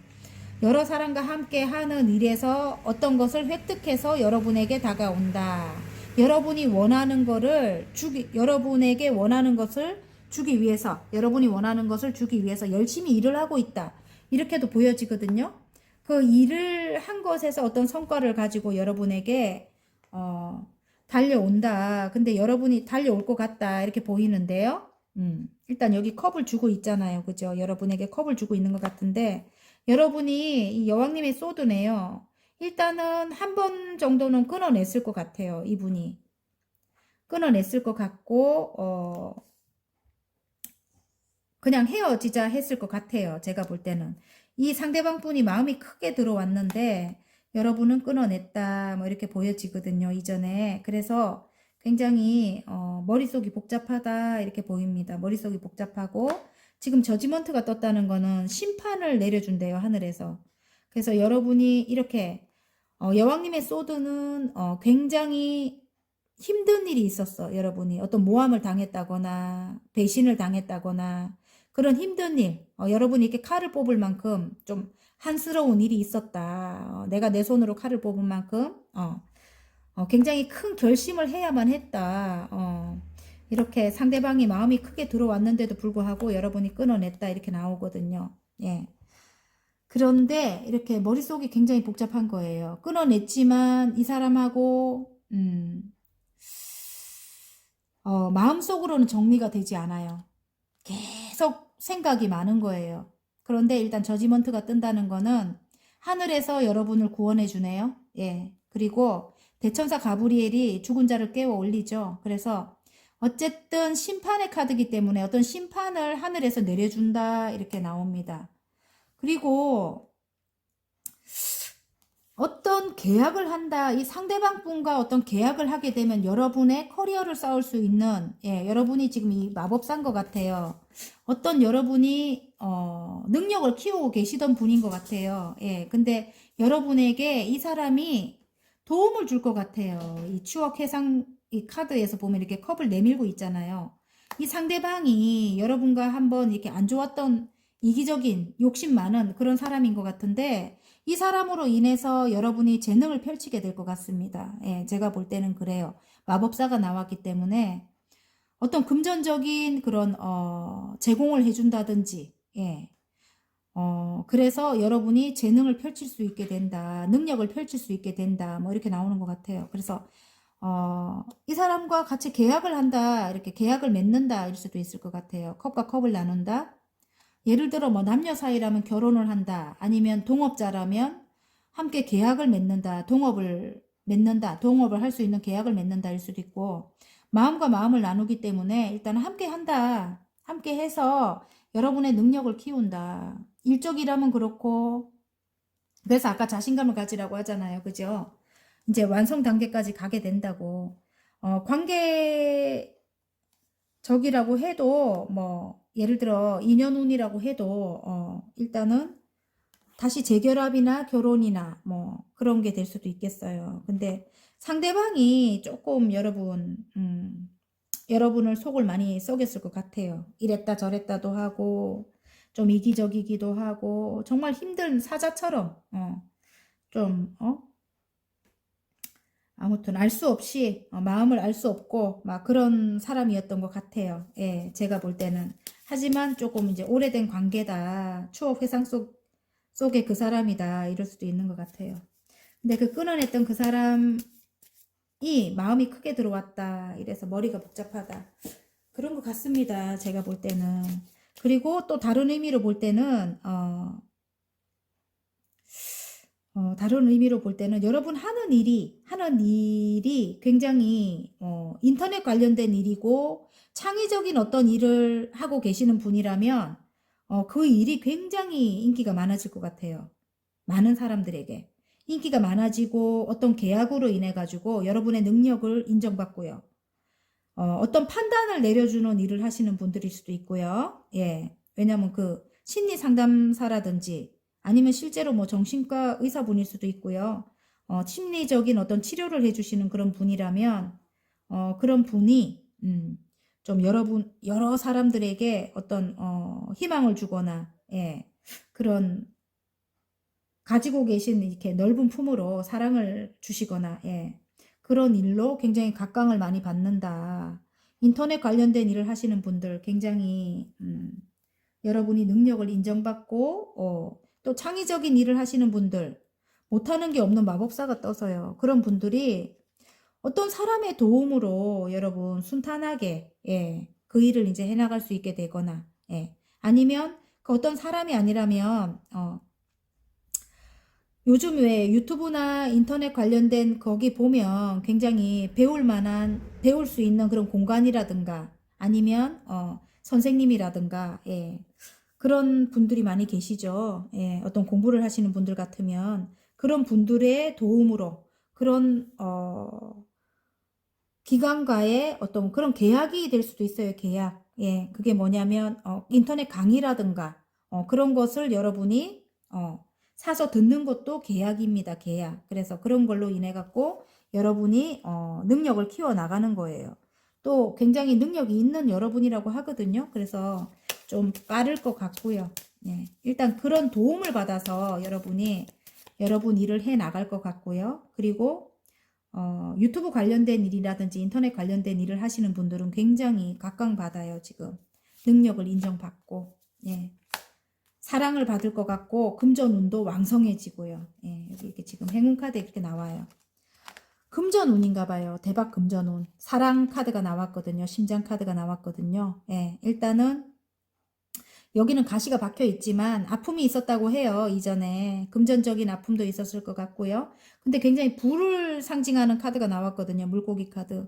여러 사람과 함께 하는 일에서 어떤 것을 획득해서 여러분에게 다가온다. 여러분이 원하는 거를 여러분에게 원하는 것을 주기 위해서, 여러분이 원하는 것을 주기 위해서 열심히 일을 하고 있다. 이렇게도 보여지거든요. 그 일을 한 것에서 어떤 성과를 가지고 여러분에게, 달려온다. 근데 여러분이 달려올 것 같다. 이렇게 보이는데요. 일단 여기 컵을 주고 있잖아요. 그죠? 여러분에게 컵을 주고 있는 것 같은데, 여러분이 이 여왕님의 소드네요. 일단은 한 번 정도는 끊어냈을 것 같아요. 이분이. 끊어냈을 것 같고, 그냥 헤어지자 했을 것 같아요. 제가 볼 때는. 이 상대방 분이 마음이 크게 들어왔는데, 여러분은 끊어냈다. 뭐 이렇게 보여지거든요. 이전에. 그래서 굉장히, 머릿속이 복잡하다. 이렇게 보입니다. 머릿속이 복잡하고, 지금 저지먼트가 떴다는 거는 심판을 내려준대요. 하늘에서. 그래서 여러분이 이렇게, 여왕님의 소드는, 굉장히 힘든 일이 있었어. 여러분이 어떤 모함을 당했다거나 배신을 당했다거나 그런 힘든 일, 여러분이 이렇게 칼을 뽑을 만큼 좀 한스러운 일이 있었다. 내가 내 손으로 칼을 뽑은 만큼 굉장히 큰 결심을 해야만 했다. 이렇게 상대방이 마음이 크게 들어왔는데도 불구하고 여러분이 끊어냈다. 이렇게 나오거든요. 예. 그런데 이렇게 머릿속이 굉장히 복잡한 거예요. 끊어냈지만 이 사람하고 마음속으로는 정리가 되지 않아요. 계속 생각이 많은 거예요. 그런데 일단 저지먼트가 뜬다는 거는 하늘에서 여러분을 구원해 주네요. 예. 그리고 대천사 가브리엘이 죽은 자를 깨워 올리죠. 그래서 어쨌든 심판의 카드이기 때문에 어떤 심판을 하늘에서 내려준다 이렇게 나옵니다. 그리고 어떤 계약을 한다. 이 상대방 분과 어떤 계약을 하게 되면 여러분의 커리어를 쌓을 수 있는, 예, 여러분이 지금 이 마법사인 것 같아요. 어떤 여러분이, 능력을 키우고 계시던 분인 것 같아요. 예, 근데 여러분에게 이 사람이 도움을 줄 것 같아요. 이 추억 해상, 이 카드에서 보면 이렇게 컵을 내밀고 있잖아요. 이 상대방이 여러분과 한번 이렇게 안 좋았던 이기적인, 욕심 많은 그런 사람인 것 같은데, 이 사람으로 인해서 여러분이 재능을 펼치게 될 것 같습니다. 예, 제가 볼 때는 그래요. 마법사가 나왔기 때문에 어떤 금전적인 그런 제공을 해준다든지, 예, 그래서 여러분이 재능을 펼칠 수 있게 된다, 능력을 펼칠 수 있게 된다, 뭐 이렇게 나오는 것 같아요. 그래서 이 사람과 같이 계약을 한다, 이렇게 계약을 맺는다, 이럴 수도 있을 것 같아요. 컵과 컵을 나눈다. 예를 들어 뭐 남녀 사이라면 결혼을 한다. 아니면 동업자라면 함께 계약을 맺는다. 동업을 할 수 있는 계약을 맺는다 일 수도 있고, 마음과 마음을 나누기 때문에 일단 함께 한다. 함께 해서 여러분의 능력을 키운다. 일적이라면 그렇고, 그래서 아까 자신감을 가지라고 하잖아요. 그죠? 이제 완성 단계까지 가게 된다고. 관계적이라고 해도 뭐 예를 들어 인연운이라고 해도 일단은 다시 재결합이나 결혼이나 뭐 그런 게 될 수도 있겠어요. 근데 상대방이 조금 여러분을 속을 많이 썩였을 것 같아요. 이랬다 저랬다도 하고 좀 이기적이기도 하고 정말 힘든 사자처럼 좀 아무튼 알 수 없이 마음을 알 수 없고 막 그런 사람이었던 것 같아요. 예, 제가 볼 때는. 하지만 조금 이제 오래된 관계다. 추억 회상 속에 그 사람이다. 이럴 수도 있는 것 같아요. 근데 그 끊어냈던 그 사람이 마음이 크게 들어왔다. 이래서 머리가 복잡하다. 그런 것 같습니다. 제가 볼 때는. 그리고 또 다른 의미로 볼 때는 다른 의미로 볼 때는 여러분 하는 일이 굉장히 인터넷 관련된 일이고 창의적인 어떤 일을 하고 계시는 분이라면 그 일이 굉장히 인기가 많아질 것 같아요. 많은 사람들에게 인기가 많아지고 어떤 계약으로 인해 가지고 여러분의 능력을 인정받고요. 어떤 판단을 내려주는 일을 하시는 분들일 수도 있고요. 예, 왜냐하면 그 심리 상담사라든지 아니면 실제로 뭐 정신과 의사분일 수도 있고요. 심리적인 어떤 치료를 해주시는 그런 분이라면, 그런 분이, 좀 여러 사람들에게 어떤, 희망을 주거나, 예, 그런, 가지고 계신 이렇게 넓은 품으로 사랑을 주시거나, 예, 그런 일로 굉장히 각광을 많이 받는다. 인터넷 관련된 일을 하시는 분들 굉장히 여러분이 능력을 인정받고 또 창의적인 일을 하시는 분들 못하는 게 없는 마법사가 떠서요. 그런 분들이 어떤 사람의 도움으로 여러분 순탄하게 그 일을 이제 해나갈 수 있게 되거나 아니면 그 어떤 사람이 아니라면 요즘 왜 유튜브나 인터넷 관련된 거기 보면 굉장히 배울 수 있는 그런 공간이라든가 아니면 선생님이라든가 그런 분들이 많이 계시죠. 어떤 공부를 하시는 분들 같으면 그런 분들의 도움으로 그런 기관과의 어떤 그런 계약이 될 수도 있어요. 계약. 그게 뭐냐면 인터넷 강의라든가 그런 것을 여러분이 사서 듣는 것도 계약입니다. 계약. 그래서 그런 걸로 인해 갖고 여러분이 능력을 키워 나가는 거예요. 또 굉장히 능력이 있는 여러분이라고 하거든요. 그래서 좀 빠를 것 같고요. 일단 그런 도움을 받아서 여러분 일을 해 나갈 것 같고요. 그리고 유튜브 관련된 일이라든지 인터넷 관련된 일을 하시는 분들은 굉장히 각광받아요. 지금 능력을 인정받고 사랑을 받을 것 같고 금전운도 왕성해지고요. 여기 이렇게 지금 행운 카드 이렇게 나와요. 금전운인가 봐요. 대박 금전운. 사랑 카드가 나왔거든요. 심장 카드가 나왔거든요. 일단은 여기는 가시가 박혀 있지만 아픔이 있었다고 해요. 이전에 금전적인 아픔도 있었을 것 같고요. 근데 굉장히 불을 상징하는 카드가 나왔거든요. 물고기 카드.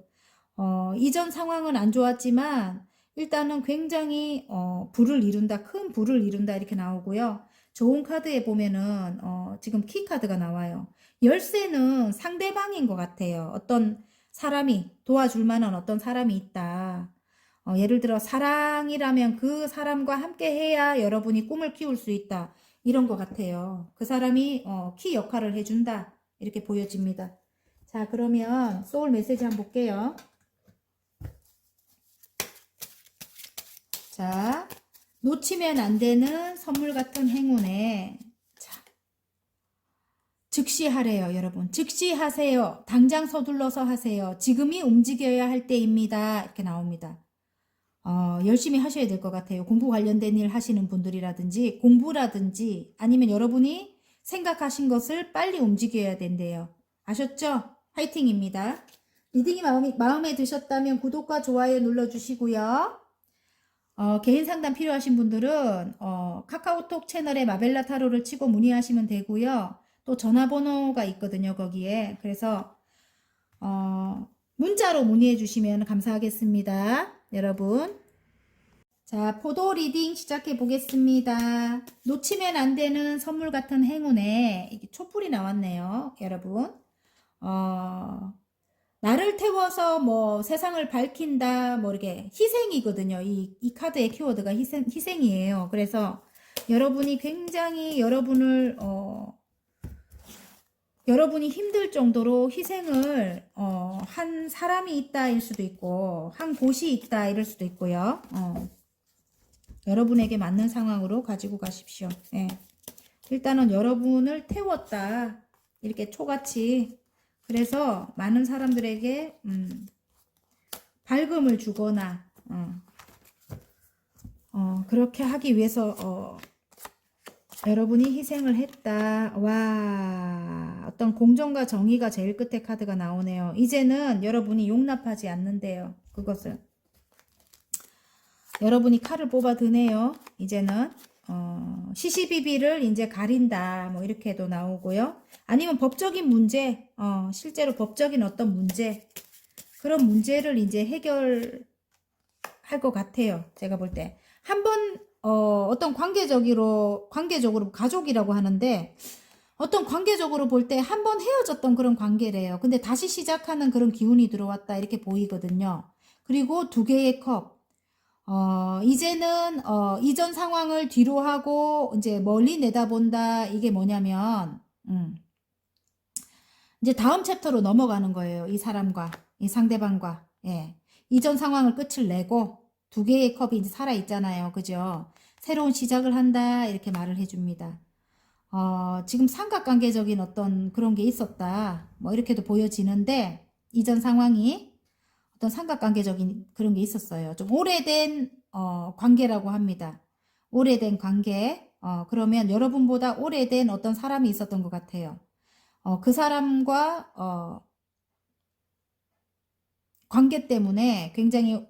이전 상황은 안 좋았지만 일단은 굉장히 불을 이룬다. 큰 불을 이룬다 이렇게 나오고요. 좋은 카드에 보면은 지금 키 카드가 나와요. 열쇠는 상대방인 것 같아요. 어떤 사람이 도와줄 만한 어떤 사람이 있다. 예를 들어 사랑이라면 그 사람과 함께 해야 여러분이 꿈을 키울 수 있다. 이런 것 같아요. 그 사람이 키 역할을 해준다. 이렇게 보여집니다. 자, 그러면 소울 메시지 한번 볼게요. 자, 놓치면 안 되는 선물 같은 행운에 자, 즉시 하래요, 여러분. 즉시 하세요. 당장 서둘러서 하세요. 지금이 움직여야 할 때입니다. 이렇게 나옵니다. 열심히 하셔야 될 것 같아요. 공부 관련된 일 하시는 분들이라든지 공부라든지 아니면 여러분이 생각하신 것을 빨리 움직여야 된대요. 아셨죠? 화이팅입니다. 리딩이 마음에 드셨다면 구독과 좋아요 눌러주시고요. 개인 상담 필요하신 분들은 카카오톡 채널에 마벨라 타로를 치고 문의하시면 되고요. 또 전화번호가 있거든요. 거기에. 그래서 문자로 문의해 주시면 감사하겠습니다. 여러분. 자, 포도 리딩 시작해 보겠습니다. 놓치면 안 되는 선물 같은 행운에 이게 촛불이 나왔네요. 여러분. 나를 태워서 뭐 세상을 밝힌다 뭐 이렇게 희생이거든요. 이 카드의 키워드가 희생이에요. 그래서 여러분이 굉장히 여러분이 힘들 정도로 희생을 한 사람이 있다일 수도 있고 한 곳이 있다 이럴 수도 있고요. 여러분에게 맞는 상황으로 가지고 가십시오. 일단은 여러분을 태웠다 이렇게 초같이 그래서 많은 사람들에게 밝음을 주거나 그렇게 하기 위해서 여러분이 희생을 했다. 와, 어떤 공정과 정의가 제일 끝에 카드가 나오네요. 이제는 여러분이 용납하지 않는데요. 그것을. 여러분이 칼을 뽑아 드네요. 이제는 시시비비를 이제 가린다. 뭐 이렇게도 나오고요. 아니면 법적인 문제, 실제로 법적인 어떤 문제, 그런 문제를 이제 해결할 것 같아요. 제가 볼 때. 한번 어떤 관계적으로 가족이라고 하는데 어떤 관계적으로 볼 때 한 번 헤어졌던 그런 관계래요. 근데 다시 시작하는 그런 기운이 들어왔다 이렇게 보이거든요. 그리고 두 개의 컵. 이제는 이전 상황을 뒤로 하고 이제 멀리 내다본다. 이게 뭐냐면 이제 다음 챕터로 넘어가는 거예요. 이 사람과 이 상대방과 이전 상황을 끝을 내고 두 개의 컵이 이제 살아 있잖아요. 그죠? 새로운 시작을 한다 이렇게 말을 해줍니다. 지금 삼각관계적인 어떤 그런 게 있었다 뭐 이렇게도 보여지는데 이전 상황이 어떤 삼각관계적인 그런 게 있었어요. 좀 오래된 관계라고 합니다. 오래된 관계. 그러면 여러분보다 오래된 어떤 사람이 있었던 것 같아요. 그 사람과 관계 때문에 굉장히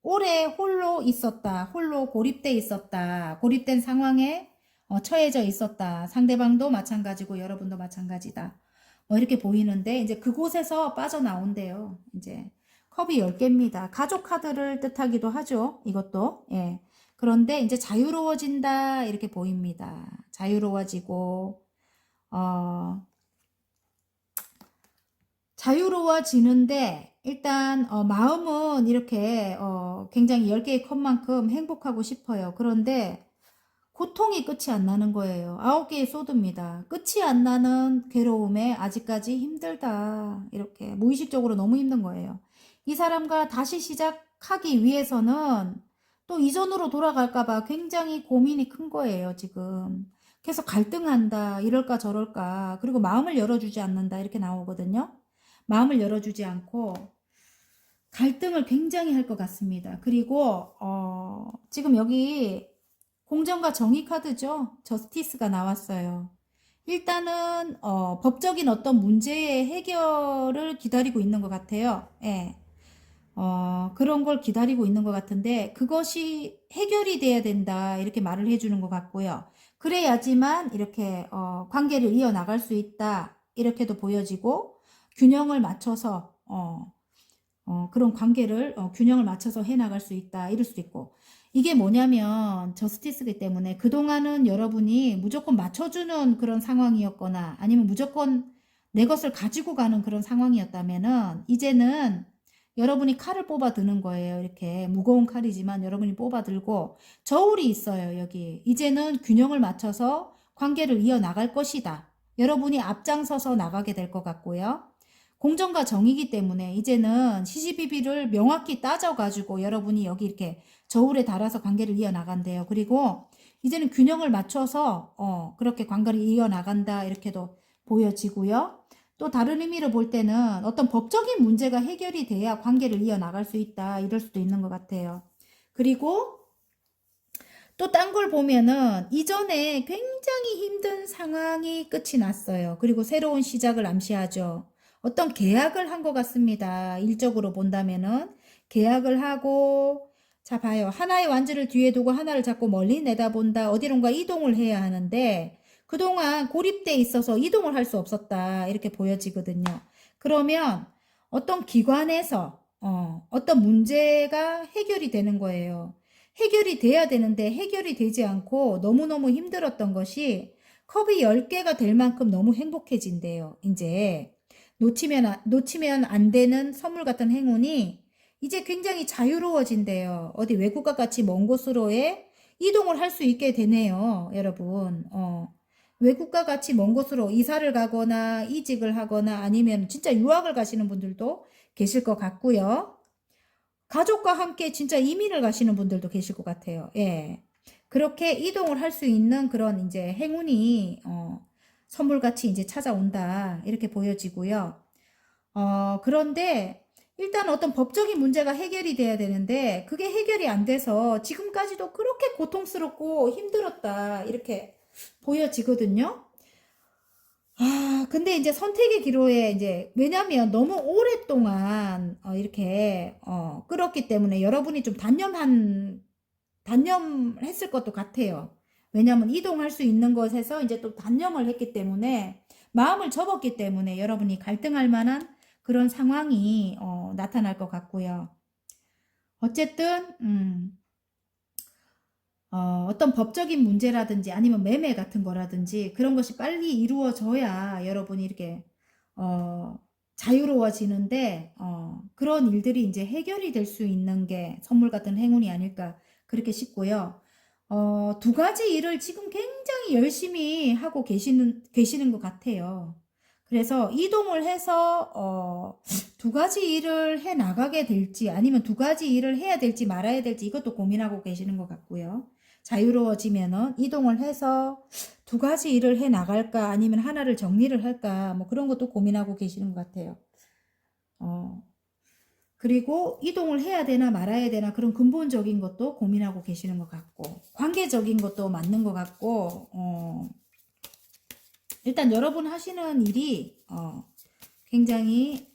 오래 홀로 있었다. 홀로 고립돼 있었다. 고립된 상황에 처해져 있었다. 상대방도 마찬가지고 여러분도 마찬가지다. 뭐 이렇게 보이는데 이제 그곳에서 빠져나온대요. 이제 컵이 10개입니다. 가족 카드를 뜻하기도 하죠. 이것도. 예. 그런데 이제 자유로워진다 이렇게 보입니다. 자유로워지고 자유로워지는데 일단 마음은 이렇게 굉장히 10개의 컵만큼 행복하고 싶어요. 그런데 고통이 끝이 안 나는 거예요. 9개의 소드입니다. 끝이 안 나는 괴로움에 아직까지 힘들다. 이렇게 무의식적으로 너무 힘든 거예요. 이 사람과 다시 시작하기 위해서는 또 이전으로 돌아갈까봐 굉장히 고민이 큰 거예요, 지금. 계속 갈등한다, 이럴까 저럴까. 그리고 마음을 열어주지 않는다, 이렇게 나오거든요. 마음을 열어주지 않고 갈등을 굉장히 할 것 같습니다. 그리고 지금 여기 공정과 정의 카드죠. 저스티스가 나왔어요. 일단은 법적인 어떤 문제의 해결을 기다리고 있는 것 같아요. 예. 그런 걸 기다리고 있는 것 같은데 그것이 해결이 돼야 된다 이렇게 말을 해주는 것 같고요. 그래야지만 이렇게 관계를 이어나갈 수 있다 이렇게도 보여지고 균형을 맞춰서 그런 관계를 균형을 맞춰서 해나갈 수 있다 이럴 수도 있고 이게 뭐냐면 저스티스이기 때문에 그동안은 여러분이 무조건 맞춰주는 그런 상황이었거나 아니면 무조건 내 것을 가지고 가는 그런 상황이었다면은 이제는 여러분이 칼을 뽑아 드는 거예요. 이렇게 무거운 칼이지만 여러분이 뽑아 들고 저울이 있어요. 여기 이제는 균형을 맞춰서 관계를 이어나갈 것이다. 여러분이 앞장서서 나가게 될 것 같고요. 공정과 정의이기 때문에 이제는 시시비비를 명확히 따져가지고 여러분이 여기 이렇게 저울에 달아서 관계를 이어나간대요. 그리고 이제는 균형을 맞춰서 그렇게 관계를 이어나간다 이렇게도 보여지고요. 또 다른 의미로 볼 때는 어떤 법적인 문제가 해결이 돼야 관계를 이어나갈 수 있다 이럴 수도 있는 것 같아요. 그리고 또 딴 걸 보면은 이전에 굉장히 힘든 상황이 끝이 났어요. 그리고 새로운 시작을 암시하죠. 어떤 계약을 한 것 같습니다. 일적으로 본다면은 계약을 하고 자 봐요. 하나의 완주를 뒤에 두고 하나를 자꾸 멀리 내다본다. 어디론가 이동을 해야 하는데 그동안 고립돼 있어서 이동을 할 수 없었다. 이렇게 보여지거든요. 그러면 어떤 기관에서 어떤 문제가 해결이 되는 거예요. 해결이 돼야 되는데 해결이 되지 않고 너무너무 힘들었던 것이 컵이 10개가 될 만큼 너무 행복해진대요. 이제 놓치면 안 되는 선물 같은 행운이 이제 굉장히 자유로워진대요. 어디 외국과 같이 먼 곳으로의 이동을 할 수 있게 되네요. 여러분. 외국과 같이 먼 곳으로 이사를 가거나 이직을 하거나 아니면 진짜 유학을 가시는 분들도 계실 것 같고요. 가족과 함께 진짜 이민을 가시는 분들도 계실 것 같아요. 예. 그렇게 이동을 할 수 있는 그런 이제 행운이 선물같이 이제 찾아온다. 이렇게 보여지고요. 그런데 일단 어떤 법적인 문제가 해결이 돼야 되는데 그게 해결이 안 돼서 지금까지도 그렇게 고통스럽고 힘들었다. 이렇게 보여지거든요. 근데 이제 선택의 기로에 이제 왜냐면 너무 오랫동안 이렇게 끌었기 때문에 여러분이 좀 단념했을 것도 같아요. 왜냐면 이동할 수 있는 것에서 이제 또 단념을 했기 때문에 마음을 접었기 때문에 여러분이 갈등할 만한 그런 상황이 나타날 것 같고요. 어쨌든 어떤 법적인 문제라든지 아니면 매매 같은 거라든지 그런 것이 빨리 이루어져야 여러분이 이렇게 자유로워지는데 그런 일들이 이제 해결이 될 수 있는 게 선물 같은 행운이 아닐까 그렇게 싶고요. 두 가지 일을 지금 굉장히 열심히 하고 계시는 것 같아요. 그래서 이동을 해서 두 가지 일을 해 나가게 될지 아니면 두 가지 일을 해야 될지 말아야 될지 이것도 고민하고 계시는 것 같고요. 자유로워지면은 이동을 해서 두 가지 일을 해 나갈까 아니면 하나를 정리를 할까 뭐 그런 것도 고민하고 계시는 것 같아요. 그리고 이동을 해야 되나 말아야 되나 그런 근본적인 것도 고민하고 계시는 것 같고 관계적인 것도 맞는 것 같고 일단 여러분 하시는 일이 굉장히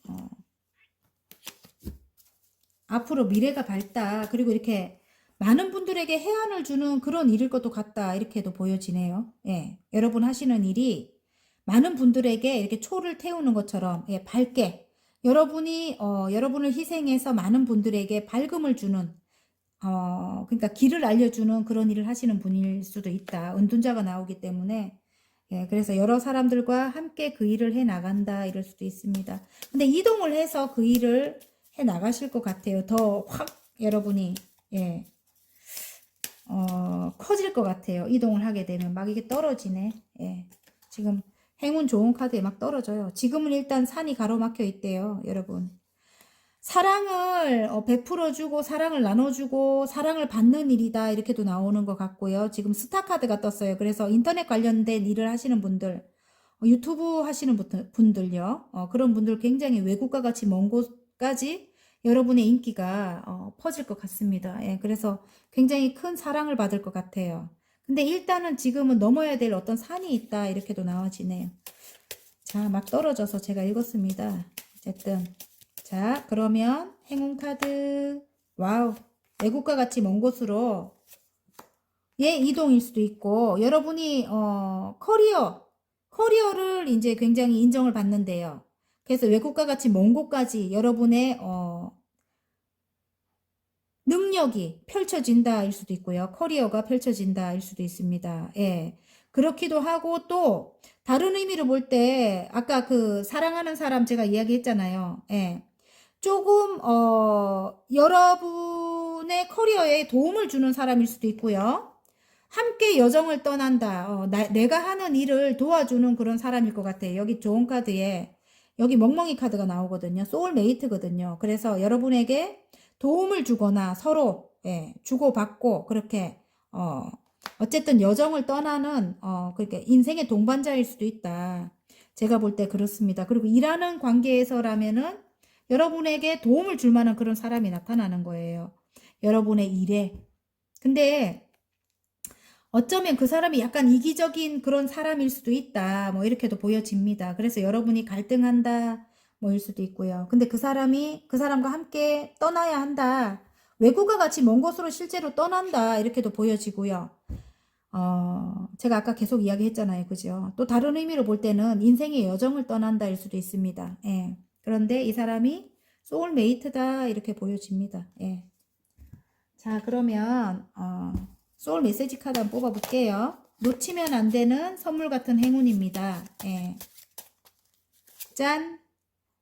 앞으로 미래가 밝다. 그리고 이렇게 많은 분들에게 해안을 주는 그런 일일 것도 같다. 이렇게도 보여지네요. 예, 여러분 하시는 일이 많은 분들에게 이렇게 초를 태우는 것처럼 예, 밝게 여러분이 여러분을 희생해서 많은 분들에게 밝음을 주는 그러니까 길을 알려주는 그런 일을 하시는 분일 수도 있다. 은둔자가 나오기 때문에 예, 그래서 여러 사람들과 함께 그 일을 해 나간다 이럴 수도 있습니다. 근데 이동을 해서 그 일을 해 나가실 것 같아요. 더 확 여러분이 예, 커질 것 같아요. 이동을 하게 되면 막 이게 떨어지네. 예, 지금 행운 좋은 카드에 막 떨어져요. 지금은 일단 산이 가로막혀 있대요, 여러분. 사랑을 베풀어주고 사랑을 나눠주고 사랑을 받는 일이다 이렇게도 나오는 것 같고요. 지금 스타 카드가 떴어요. 그래서 인터넷 관련된 일을 하시는 분들 유튜브 하시는 분들요. 그런 분들 굉장히 외국과 같이 먼 곳까지 여러분의 인기가 퍼질 것 같습니다. 예, 그래서 굉장히 큰 사랑을 받을 것 같아요. 근데 일단은 지금은 넘어야 될 어떤 산이 있다 이렇게도 나와지네요. 자, 막 떨어져서 제가 읽었습니다. 어쨌든 자, 그러면 행운 카드 와우 외국과 같이 먼 곳으로 예 이동일 수도 있고 여러분이 커리어를 이제 굉장히 인정을 받는데요. 그래서 외국과 같이 먼 곳까지 여러분의 능력이 펼쳐진다 일 수도 있고요. 커리어가 펼쳐진다 일 수도 있습니다. 예. 그렇기도 하고 또 다른 의미로 볼 때 아까 그 사랑하는 사람 제가 이야기했잖아요. 예. 조금 여러분의 커리어에 도움을 주는 사람일 수도 있고요. 함께 여정을 떠난다. 내가 하는 일을 도와주는 그런 사람일 것 같아요. 여기 좋은 카드에 여기 멍멍이 카드가 나오거든요. 소울메이트거든요. 그래서 여러분에게 도움을 주거나 서로 예, 주고받고 그렇게 어쨌든 여정을 떠나는 그렇게 인생의 동반자일 수도 있다. 제가 볼 때 그렇습니다. 그리고 일하는 관계에서라면은 여러분에게 도움을 줄 만한 그런 사람이 나타나는 거예요. 여러분의 일에. 근데 어쩌면 그 사람이 약간 이기적인 그런 사람일 수도 있다. 뭐 이렇게도 보여집니다. 그래서 여러분이 갈등한다. 뭐일 수도 있고요. 근데 그 사람과 함께 떠나야 한다. 외국과 같이 먼 곳으로 실제로 떠난다. 이렇게도 보여지고요. 제가 아까 계속 이야기했잖아요. 그죠? 또 다른 의미로 볼 때는 인생의 여정을 떠난다일 수도 있습니다. 예. 그런데 이 사람이 소울메이트다. 이렇게 보여집니다. 예. 자, 그러면, 소울 메시지 카드 한번 뽑아볼게요. 놓치면 안 되는 선물 같은 행운입니다. 예. 짠!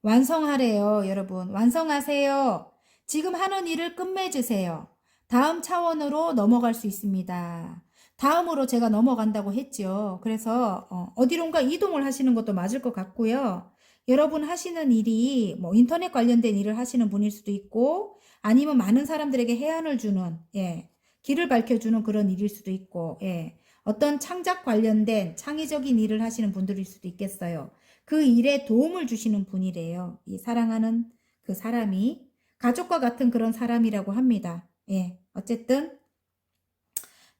완성하래요, 여러분. 완성하세요. 지금 하는 일을 끝맺으세요. 다음 차원으로 넘어갈 수 있습니다. 다음으로 제가 넘어간다고 했죠. 그래서 어디론가 이동을 하시는 것도 맞을 것 같고요. 여러분 하시는 일이 뭐 인터넷 관련된 일을 하시는 분일 수도 있고 아니면 많은 사람들에게 해안을 주는 예, 길을 밝혀주는 그런 일일 수도 있고 예, 어떤 창작 관련된 창의적인 일을 하시는 분들일 수도 있겠어요. 그 일에 도움을 주시는 분이래요. 이 사랑하는 그 사람이 가족과 같은 그런 사람이라고 합니다. 예, 어쨌든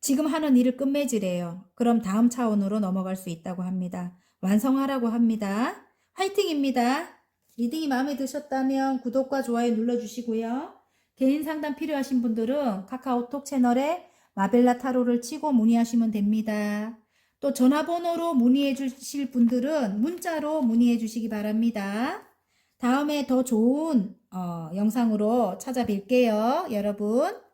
지금 하는 일을 끝맺으래요. 그럼 다음 차원으로 넘어갈 수 있다고 합니다. 완성하라고 합니다. 화이팅입니다. 리딩이 마음에 드셨다면 구독과 좋아요 눌러주시고요. 개인 상담 필요하신 분들은 카카오톡 채널에 마벨라 타로를 치고 문의하시면 됩니다. 또 전화번호로 문의해 주실 분들은 문자로 문의해 주시기 바랍니다. 다음에 더 좋은 영상으로 찾아뵐게요, 여러분.